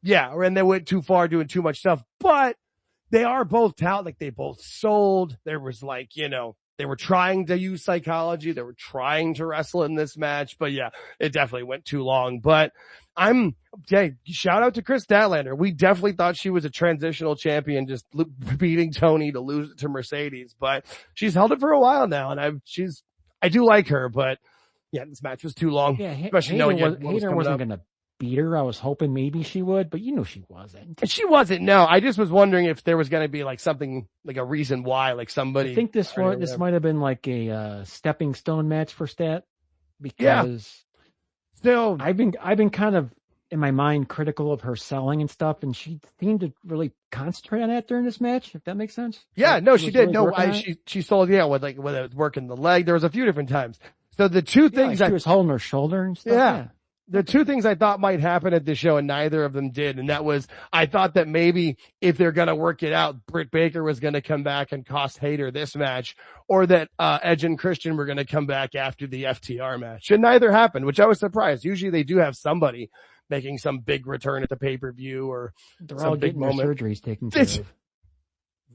Yeah, and they went too far doing too much stuff. But they are both talented. Like, they both sold. There was like, they were trying to use psychology. They were trying to wrestle in this match. But yeah, it definitely went too long. But shout out to Chris Statlander. We definitely thought she was a transitional champion, just beating Tony to lose it to Mercedes. But she's held it for a while now, and I do like her. But yeah, this match was too long.
Yeah, Hayter wasn't going to beat her. I was hoping maybe she would, but she wasn't.
She wasn't. No, I just was wondering if there was going to be like something, like a reason why, like somebody.
I think this might have been like a stepping stone match for Stat, because
still
I've been kind of in my mind critical of her selling and stuff, and she seemed to really concentrate on that during this match. If that makes sense.
Yeah, like, no, she did. Really she sold. Yeah, with it was working the leg. There was a few different times. So the two things,
she was holding her shoulder and stuff.
Yeah. The two things I thought might happen at the show, and neither of them did. And that was, I thought that maybe if they're going to work it out, Britt Baker was going to come back and cost Hayter this match, or that, Edge and Christian were going to come back after the FTR match. And neither happened, which I was surprised. Usually they do have somebody making some big return at the pay-per-view, or
they're
some
all
big
getting
moment.
Their surgeries taken care of.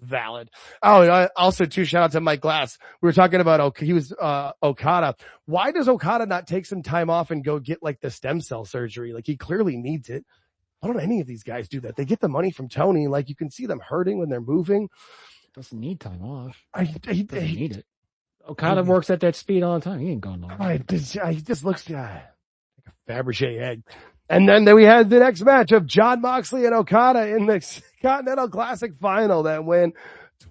Valid. Oh, also too, shout out to Mike Glass. We were talking about, Okada. Why does Okada not take some time off and go get like the stem cell surgery? Like, he clearly needs it. Why don't any of these guys do that? They get the money from Tony. Like, you can see them hurting when they're moving.
Doesn't need time off.
He
doesn't need it. Okada works at that speed all the time. He ain't going nowhere.
He just looks like a Fabergé egg. And then we had the next match of Jon Moxley and Okada in the Continental Classic final that went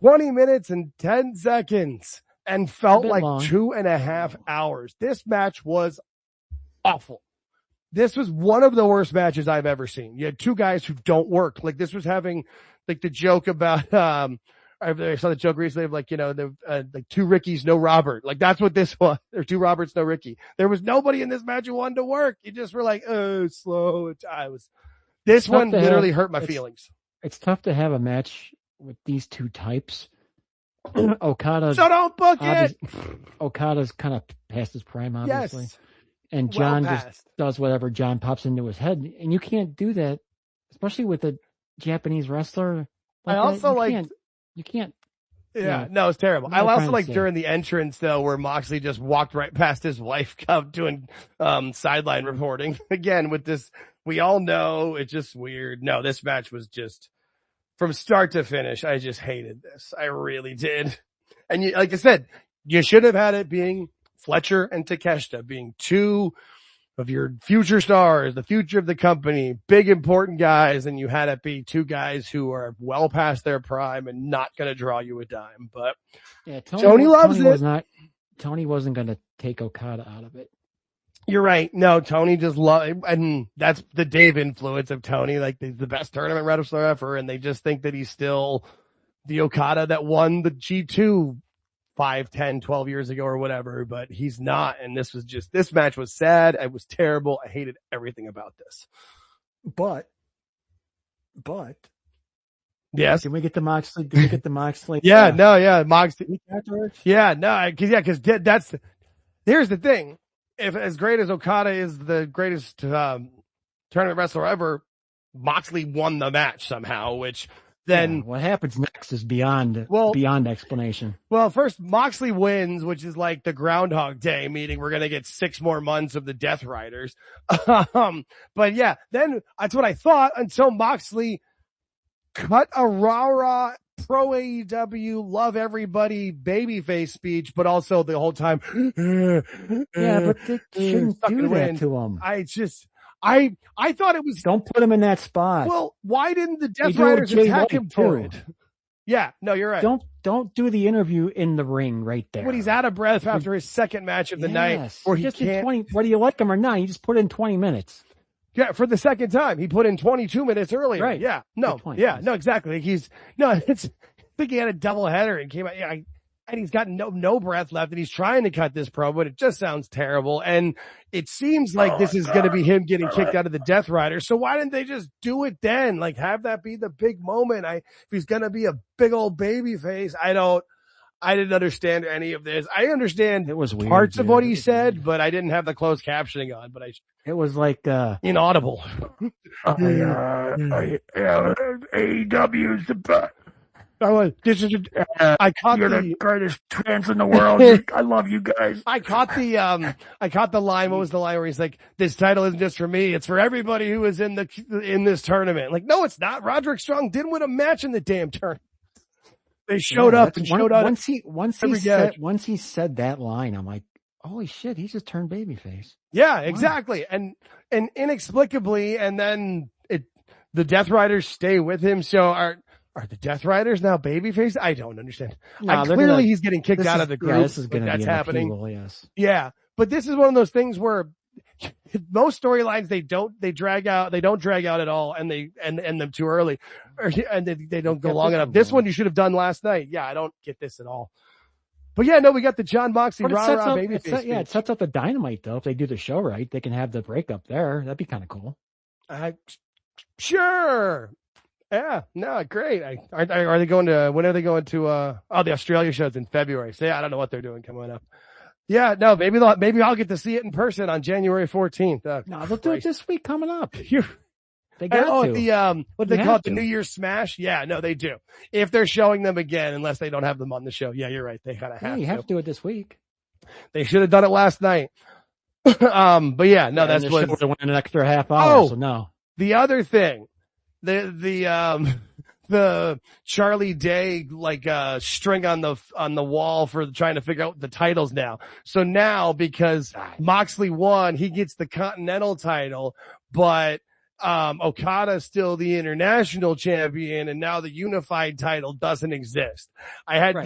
20 minutes and 10 seconds and felt like long. 2.5 hours. This match was awful. This was one of the worst matches I've ever seen. You had two guys who don't work. Like, this was having like the joke about, I saw the joke recently of like, like two Rickies, no Robert. Like, that's what this was. There were two Roberts, no Ricky. There was nobody in this match who wanted to work. You just were like, oh, slow. This one literally hurt my feelings.
It's tough to have a match with these two types. Okada.
So don't book it.
Okada's kind of past his prime, obviously.
Yes.
And John just does whatever John pops into his head. And you can't do that, especially with a Japanese wrestler.
I also like.
You can't.
Yeah, no, it's terrible. I also like during the entrance though, where Moxley just walked right past his wife doing sideline reporting again with this. We all know it's just weird. No, this match was just from start to finish, I just hated this. I really did. And like I said, you should have had it being Fletcher and Takeshita being two of your future stars, the future of the company, big important guys, and you had it be two guys who are well past their prime and not going to draw you a dime. But
yeah,
Tony loves it.
Tony wasn't going to take Okada out of it.
You're right. No, Tony just and that's the Dave influence of Tony. Like, he's the best tournament wrestler ever, and they just think that he's still the Okada that won the G2 5, 10, 12 years ago or whatever, but he's not. And this match was sad. It was terrible. I hated everything about this.
But
yes.
Did we get the Moxley? Did we get the Moxley?
Yeah, no, yeah. Moxley. Yeah, no, cause here's the thing. If as great as Okada is the greatest, tournament wrestler ever, Moxley won the match somehow, which then
what happens next is beyond explanation. Well,
first Moxley wins, which is like the Groundhog Day, meaning we're going to get 6 more months of the Death Riders. But yeah, then that's what I thought until Moxley cut a rah-rah pro AEW, love everybody babyface speech, but also the whole time.
Yeah, but they shouldn't do that to him.
I thought it was.
Don't put him in that spot.
Well, why didn't the Death Riders attack him for it? Yeah, no, you're right.
Don't do the interview in the ring right there.
When he's out of breath after his second match of the night, or he can't.
Whether you like him or not, you just put in 20 minutes.
Yeah, for the second time, he put in 22 minutes earlier.
Right.
Yeah, no, exactly. I think he had a double header and came out. Yeah, and he's got no breath left, and he's trying to cut this promo, but it just sounds terrible. And it seems like this is going to be him getting kicked out of the Death Rider. So why didn't they just do it then? Like, have that be the big moment. If he's going to be a big old baby face, I didn't understand any of this. I understand
it was weird,
parts of what he said, but I didn't have the closed captioning on, but
it was like,
inaudible.
AEW is the best.
You're
the greatest fans in the world. I love you guys.
I caught the line. What was the line where he's like, "This title isn't just for me; it's for everybody who is in this tournament." Like, no, it's not. Roderick Strong didn't win a match in the damn tournament. They showed up and showed up.
Once he said that line, I'm like, holy shit, he just turned babyface.
Yeah, exactly. And inexplicably, and then the Death Riders stay with him. So are the Death Riders now babyface? I don't understand.
No,
clearly he's getting kicked out of the group.
Yeah, this is going to be happening.
Yes. Yeah. But this is one of those things where most storylines they don't drag out at all, and they end them too early, and they don't go long enough. This one you should have done last night. Yeah, I don't get this at all. But yeah, no, we got the John Moxley rah-rah babyface.
It sets up the Dynamite though. If they do the show right, they can have the breakup there. That'd be kind of cool.
Sure. Yeah, no, great. Are they going to, when are they going to, the Australia show's in February. So yeah, I don't know what they're doing coming up. Yeah, no, maybe I'll get to see it in person on January 14th.
No, they'll do it this week coming up. They
got
to.
What do they call it? The New Year's Smash? Yeah, no, they do. If they're showing them again, unless they don't have them on the show. Yeah, you're right. They kind of have to.
You have to do it this week.
They should have done it last night. But yeah, no, that's what.
Would have went an extra half hour, so no.
The other thing. The Charlie Day, string on the wall for trying to figure out the titles now. So now, because Moxley won, he gets the Continental title, but, Okada's still the international champion, and now the unified title doesn't exist. I had,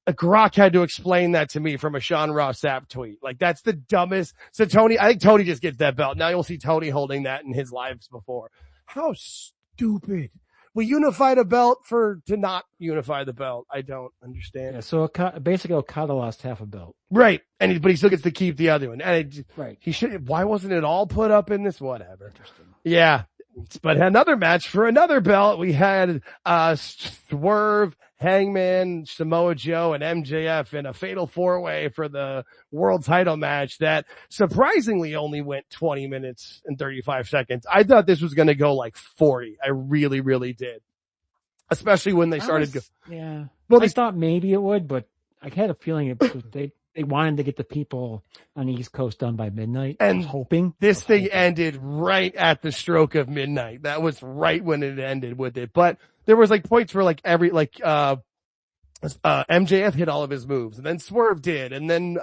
Grok had to explain that to me from a Sean Ross Sapp tweet. Like, that's the dumbest. So I think Tony just gets that belt. Now you'll see Tony holding that in his lives before. How stupid. We unified a belt to not unify the belt. I don't understand.
Yeah, so basically Okada lost half a belt.
Right. But he still gets to keep the other one. And
right.
Why wasn't it all put up in this? Whatever. Interesting. Yeah. But another match for another belt. We had, Swerve, Hangman, Samoa Joe, and MJF in a fatal 4-way for the world title match that surprisingly only went 20 minutes and 35 seconds. I thought this was going to go like 40. I really, really did. Especially when they started.
Yeah. Well, I thought maybe it would, but I had a feeling they wanted to get the people on the East Coast done by midnight.
And
I was hoping
this thing ended right at the stroke of midnight. That was right when it ended with it. But there was like points where like MJF hit all of his moves, and then Swerve did, and then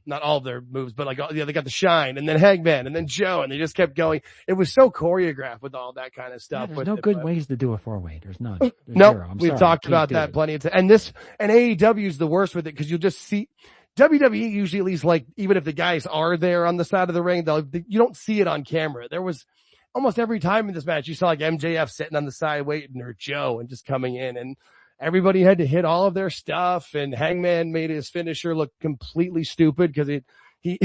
not all of their moves, but like they got the Shine, and then Hangman, and then Joe, and they just kept going. It was so choreographed with all that kind of stuff.
There's no good ways to do a 4-way. There's none.
No, we've talked about that plenty of times. And AEW is the worst with it because you'll just see WWE usually, at least, like, even if the guys are there on the side of the ring, you don't see it on camera. There was almost every time in this match you saw like MJF sitting on the side waiting, or Joe, and just coming in, and everybody had to hit all of their stuff, and Hangman made his finisher look completely stupid because he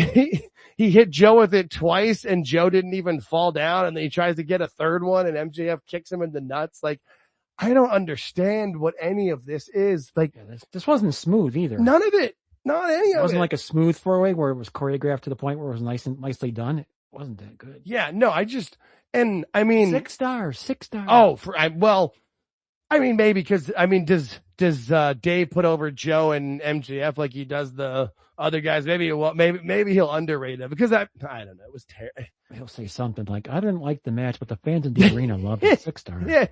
hit Joe with it twice, and Joe didn't even fall down, and then he tries to get a third one, and MJF kicks him in the nuts. Like, I don't understand what any of this is. Like,
this wasn't smooth either.
None of it. Not any of it.
It wasn't like a smooth 4-way where it was choreographed to the point where it was nicely done. It wasn't that good.
Yeah, no, I mean
6 stars, 6 stars.
Oh, I mean, maybe because, I mean, does Dave put over Joe and MJF like he does the other guys? Maybe he'll underrate it because I don't know. It was terrible.
He'll say something like, I didn't like the match, but the fans in the arena loved it. 6 stars.
Yeah,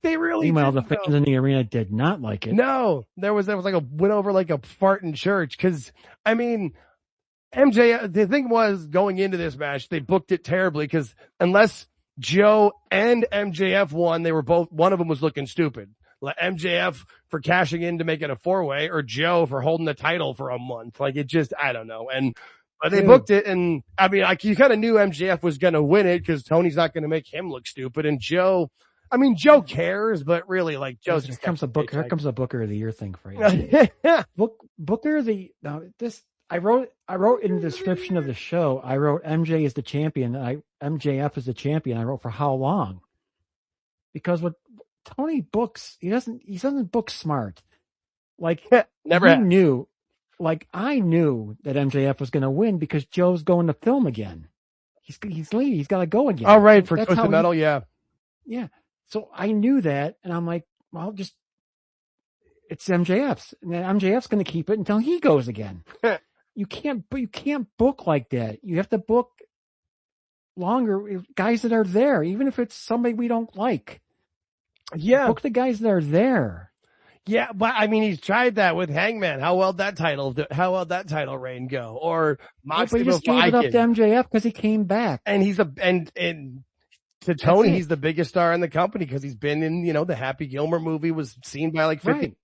they really
Meanwhile,
did,
the fans in the arena did not like it.
No, there was like went over like a fart in church. Cause I mean, MJF, the thing was going into this match, they booked it terribly because unless Joe and MJF won, they were both, one of them was looking stupid. Like MJF for cashing in to make it a 4-way, or Joe for holding the title for a month. Like, it just, I don't know. But they booked it, and I mean, you kind of knew MJF was going to win it because Tony's not going to make him look stupid. And Joe cares, but really, like, Joe's
Here comes the Booker of the Year thing for you. I wrote in the description of the show, I wrote MJ is the champion. MJF is the champion. I wrote for how long? Because what Tony books, he doesn't book smart. Like,
never
I knew that MJF was going to win because Joe's going to film again. He's leaving. He's got to go again.
All right, for Twisted Metal, yeah.
Yeah. So I knew that, and I'm like, well, it's MJF's, and then MJF's going to keep it until he goes again. You can't book like that. You have to book longer guys that are there, even if it's somebody we don't like.
Yeah.
Book the guys that are there.
Yeah, but I mean, he's tried that with Hangman. How well that title reign go? Or Moxley,
but he just gave it up to MJF because he came back.
And and to Tony, he's the biggest star in the company because he's been in, the Happy Gilmore movie, was seen by like 50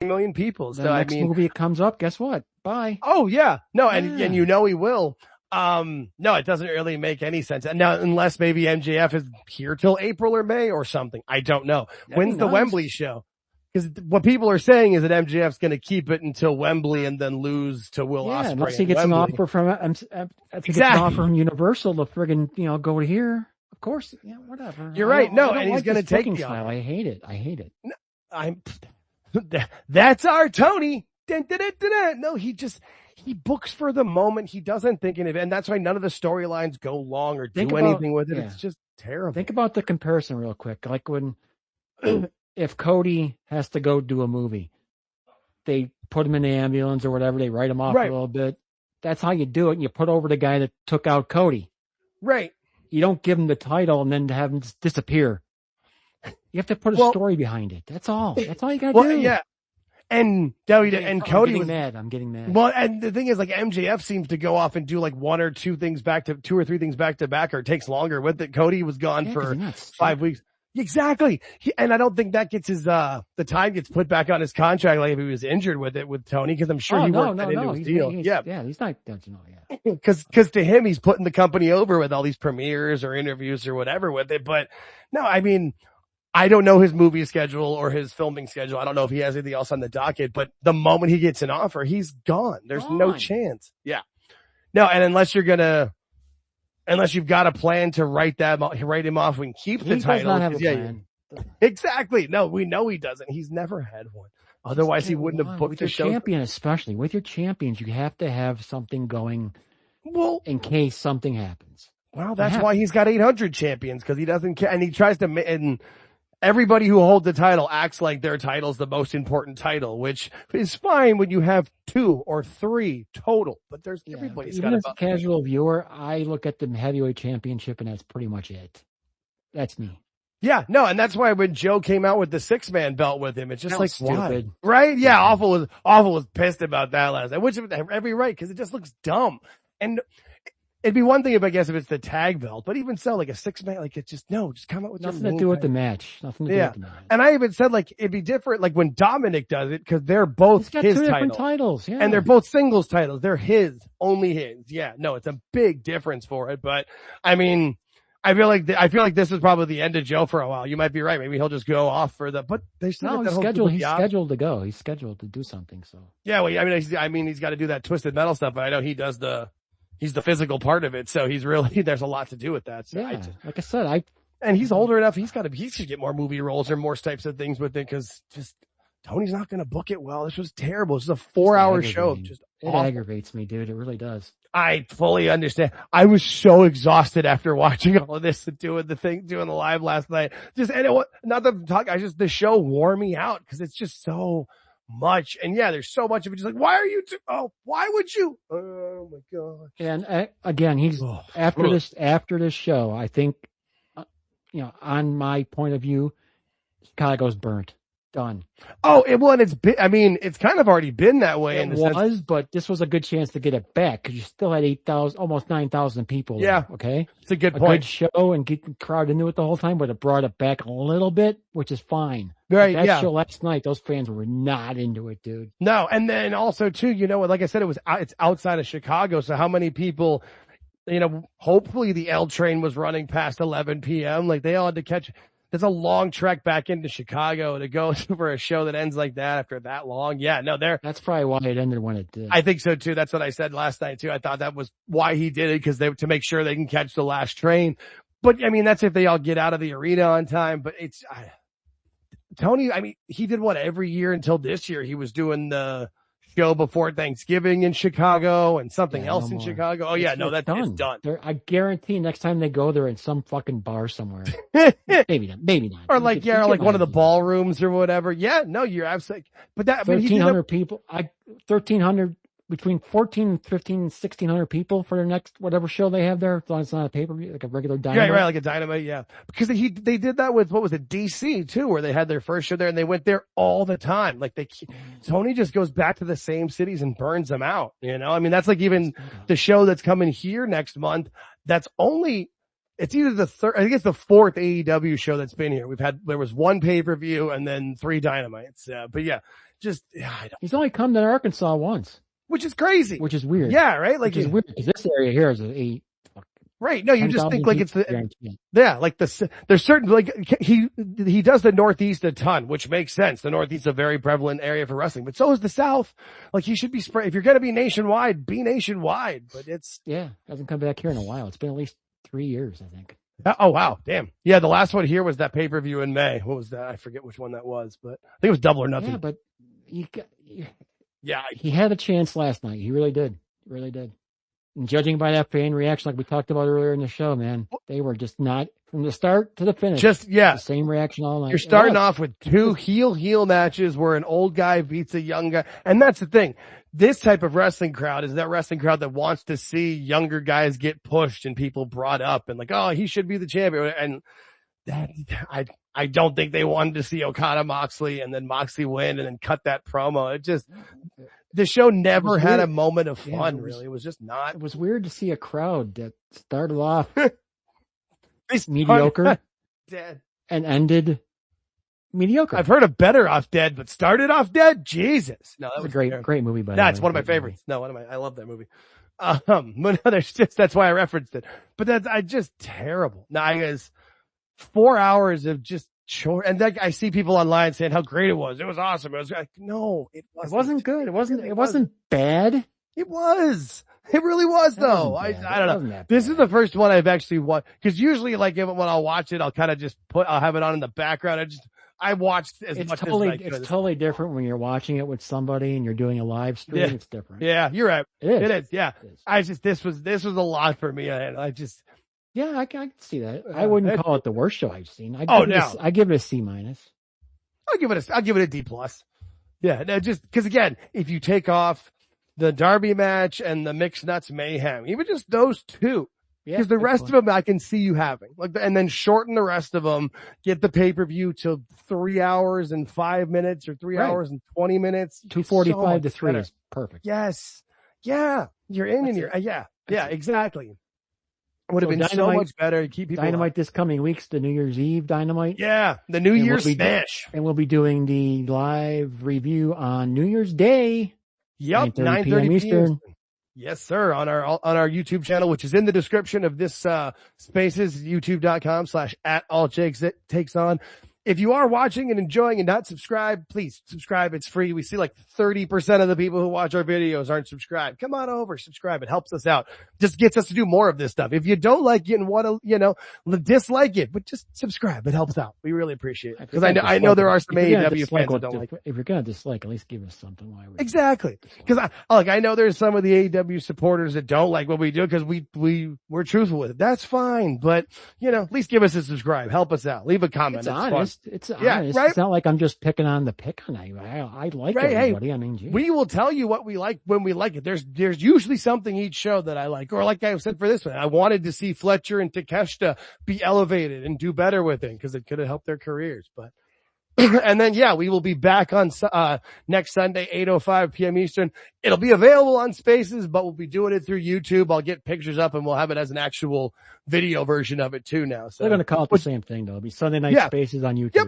million people. So
next movie comes up, guess what? Bye.
Oh yeah. No, and he will. No, it doesn't really make any sense. And now, unless maybe MJF is here till April or May or something. I don't know. When's the Wembley show? Because what people are saying is that MJF's going to keep it until Wembley and then lose to Will Ospreay.
Unless he gets an offer from Universal to friggin', go to here. Of course, whatever.
You're right. No, and he's going to take the
style. I hate it.
That's our Tony. No, he books for the moment. He doesn't think in it, and that's why none of the storylines go long or do anything with it. Yeah. It's just terrible.
Think about the comparison real quick. Like when, if Cody has to go do a movie, they put him in the ambulance or whatever. They write him off a little bit. That's how you do it. You put over the guy that took out Cody.
Right.
You don't give him the title and then have him just disappear. You have to put a story behind it. That's all. That's all you got to do.
Yeah. And Cody was
mad. I'm getting mad.
Well, and the thing is, like, MJF seems to go off and do like 2 or 3 things back to back, or it takes longer with it. Cody was gone for 5 weeks. Exactly. And I don't think that gets his, the time gets put back on his contract, like if he was injured with Tony, because I'm sure he worked that into his deal.
He's not,
Cause to him, he's putting the company over with all these premieres or interviews or whatever with it. But no, I mean, I don't know his movie schedule or his filming schedule. I don't know if he has anything else on the docket, but the moment he gets an offer, he's gone. There's no chance. Yeah. No. And unless you've got a plan to write him off and keep the title.
Does not have a plan.
Exactly. No, we know he doesn't. He's never had one. Otherwise he wouldn't have booked
with
the
your champion, especially with your champions. You have to have something going in case something happens.
Well, that's why he's got 800 champions, because he doesn't care. And he tries to, and everybody who holds the title acts like their title's the most important title, which is fine when you have 2 or 3 total, but everybody's got
even as a casual viewer, I look at the heavyweight championship and that's pretty much it. That's me.
Yeah, no, and that's why when Joe came out with the 6-man belt with him, it's just like,
stupid.
Why? Right? Yeah, Awful was pissed about that last night, which every right, because it just looks dumb. And it'd be one thing if it's the tag belt, but even so, like a 6-man, like it's just come out with
nothing to do with the match. Nothing to do with the match.
And I even said like it'd be different, like when Dominic does it, because they're both his
different titles, yeah,
and they're both singles titles. They're only his. Yeah, no, it's a big difference for it. But I mean, I feel like this is probably the end of Joe for a while. You might be right. Maybe he'll just go off but they still
he's scheduled to go. He's scheduled to do something. So
yeah, well, I mean, he's got to do that Twisted Metal stuff. But I know he's the physical part of it. So there's a lot to do with that. So
yeah, like I said,
and he's older enough. He should get more movie roles or more types of things with it because just Tony's not going to book it well. This was terrible. This is a 4-hour show.
It aggravates me, dude. It really does.
I fully understand. I was so exhausted after watching all of this and doing the live last night. The show wore me out because it's just so much. And yeah, there's so much of it. Just like, why are you, why would you? Oh my God.
And again, he's after this show, I think, on my point of view, Chicago's burnt. Done.
Oh, it's kind of already been that way.
But this was a good chance to get it back because you still had 8,000, almost 9,000 people.
Yeah.
There, okay.
It's a good point.
Good show and get the crowd into it the whole time, but it brought it back a little bit, which is fine.
Right.
That show last night, those fans were not into it, dude.
No. And then also too, like I said, it's outside of Chicago. So how many people, hopefully the L train was running past 11 p.m. Like they all had to catch. It's a long trek back into Chicago to go for a show that ends like that after that long. Yeah, no,
that's probably why it ended when it did.
I think so too. That's what I said last night too. I thought that was why he did it because to make sure they can catch the last train. But I mean, that's if they all get out of the arena on time. But Tony, I mean, he did what every year until this year. He was doing the show before Thanksgiving in Chicago and something else in Chicago. Oh yeah, that's done. It's done.
I guarantee next time they go, they're in some fucking bar somewhere. maybe not.
Or like one of the ballrooms or whatever. Yeah, no, you're absolutely. But
1,300 people. 1,300 between 14 and 15, 1,600 people for their next whatever show they have there. As long as it's not a pay-per-view, like a regular Dynamite.
Yeah, right, like a Dynamite, yeah. Because they did that with, what was it, DC too, where they had their first show there and they went there all the time. Like Tony just goes back to the same cities and burns them out, I mean, that's like even the show that's coming here next month. It's either the third, I think it's the 4th AEW show that's been here. There was 1 pay-per-view and then 3 Dynamites. But yeah,
he's only come to Arkansas once.
Which is crazy.
Which is weird.
Yeah, right? Like,
which is weird because this area here is
right. No, you just think like it's like there's certain, like he does the Northeast a ton, which makes sense. The Northeast is a very prevalent area for wrestling, but so is the South. Like he should be spread. If you're going to be nationwide, be nationwide, but
hasn't come back here in a while. It's been at least 3 years, I think.
Oh wow. Damn. Yeah. The last one here was that pay-per-view in May. What was that? I forget which one that was, but I think it was Double or Nothing.
Yeah, but he had a chance last night. He really did. Really did. And judging by that fan reaction, like we talked about earlier in the show, man, they were just not from the start to the finish. The same reaction all night.
You're starting off with 2 heel matches where an old guy beats a young guy. And that's the thing. This type of wrestling crowd is that wrestling crowd that wants to see younger guys get pushed and people brought up and like, oh, he should be the champion. And I don't think they wanted to see Okada Moxley and then Moxley win and then cut that promo. The show never had a moment of fun, really. It was just not.
It was weird to see a crowd that started off mediocre
dead
and ended mediocre.
I've heard of better off dead, but started off dead? Jesus. No, that was
a great movie, by the way.
That's one of my favorites. No, I love that movie. But no, that's why I referenced it. But that's just terrible. Now, I guess 4 hours of just short, and I see people online saying how great it was. It was awesome. It was like, no, it
wasn't good. It wasn't bad.
It was. It really was, though. I don't know. This is the first one I've actually watched, because usually, like, when I'll watch it, I'll kind of just I'll have it on in the background. I watched as much as I could.
It's totally different when you're watching it with somebody and you're doing a live stream.
Yeah.
It's different.
Yeah, you're right.
It is.
It is. Yeah. This was a lot for me. I just,
Yeah, I can see that. I wouldn't call it the worst show I've seen. I give it a C-.
I'll give it a D+. Yeah, no, just because again, if you take off the Darby match and the Mixed Nuts Mayhem, even just those two, because the rest of them I can see you having, and then shorten the rest of them, get the pay-per-view to 3 hours and 5 minutes or 3 hours and 20 minutes.
2:45 to 3 is perfect.
Yes. Yeah. You're in and you're, yeah, exactly. Would have been so much better to keep people
Dynamite this coming week's the New Year's Eve Dynamite.
Yeah, the New Year's Smash.
And we'll be doing the live review on New Year's Day.
Yep, 9:30 p.m. Eastern. Yes, sir. On our YouTube channel, which is in the description of this spaces, youtube.com/@AltJakeTakesOn. If you are watching and enjoying and not subscribed, please subscribe. It's free. We see like 30% of the people who watch our videos aren't subscribed. Come on over, subscribe. It helps us out. Just gets us to do more of this stuff. If you don't like it and want to, dislike it, but just subscribe. It helps out. We really appreciate it. Because I know there are some AEW fans that don't like it.
If you're going to dislike, at least give us something.
Exactly. Because I know there's some of the AEW supporters that don't like what we do because we're truthful with it. That's fine. But, at least give us a subscribe. Help us out. Leave a comment.
It's honest. It's honest. Right? It's not like I'm just picking on the pick on you. I like everybody.
Hey, we will tell you what we like when we like it. There's usually something each show that I like, or like I said for this one, I wanted to see Fletcher and Takeshita be elevated and do better with it because it could have helped their careers. But and then we will be back on next Sunday, 8:05 p.m. Eastern. It'll be available on Spaces, but we'll be doing it through YouTube. I'll get pictures up and we'll have it as an actual video version of it too now. So
they're going to call it the same thing though. It'll be Sunday Night Spaces on YouTube.
Yep.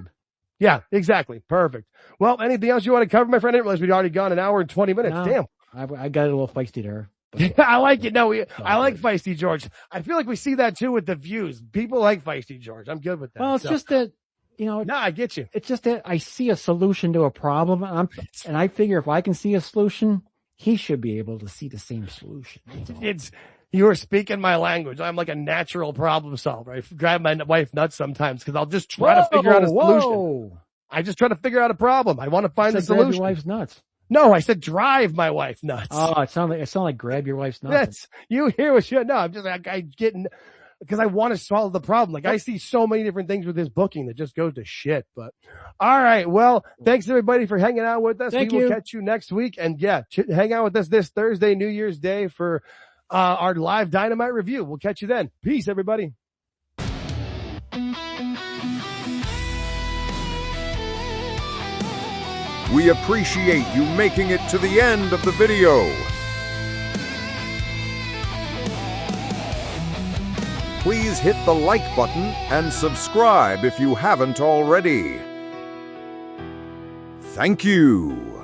Yeah, exactly. Perfect. Well, anything else you want to cover, my friend? I didn't realize we'd already gone an hour and 20 minutes.
No,
Damn.
I got a little feisty there.
I like it. No, I like Feisty George. I feel like we see that too with the views. People like Feisty George. I'm good with that.
Well, it's just that,
no, I get you.
It's just that I see a solution to a problem and I figure if I can see a solution, he should be able to see the same solution.
You are speaking my language. I'm like a natural problem solver. I drive my wife nuts sometimes because I'll just try to figure out a solution. I just try to figure out a problem. I want to find the solution.
Grab your wife's nuts.
No, I said drive my wife nuts.
Oh, it sounded like grab your wife's nuts.
You hear what you, no, I'm just like, I getting, because I want to solve the problem. Like I see so many different things with this booking that just goes to shit. But all right. Well, thanks everybody for hanging out with us. We will catch you next week. And hang out with us this Thursday, New Year's Day for our live Dynamite review. We'll catch you then. Peace, everybody.
We appreciate you making it to the end of the video. Please hit the like button and subscribe if you haven't already. Thank you.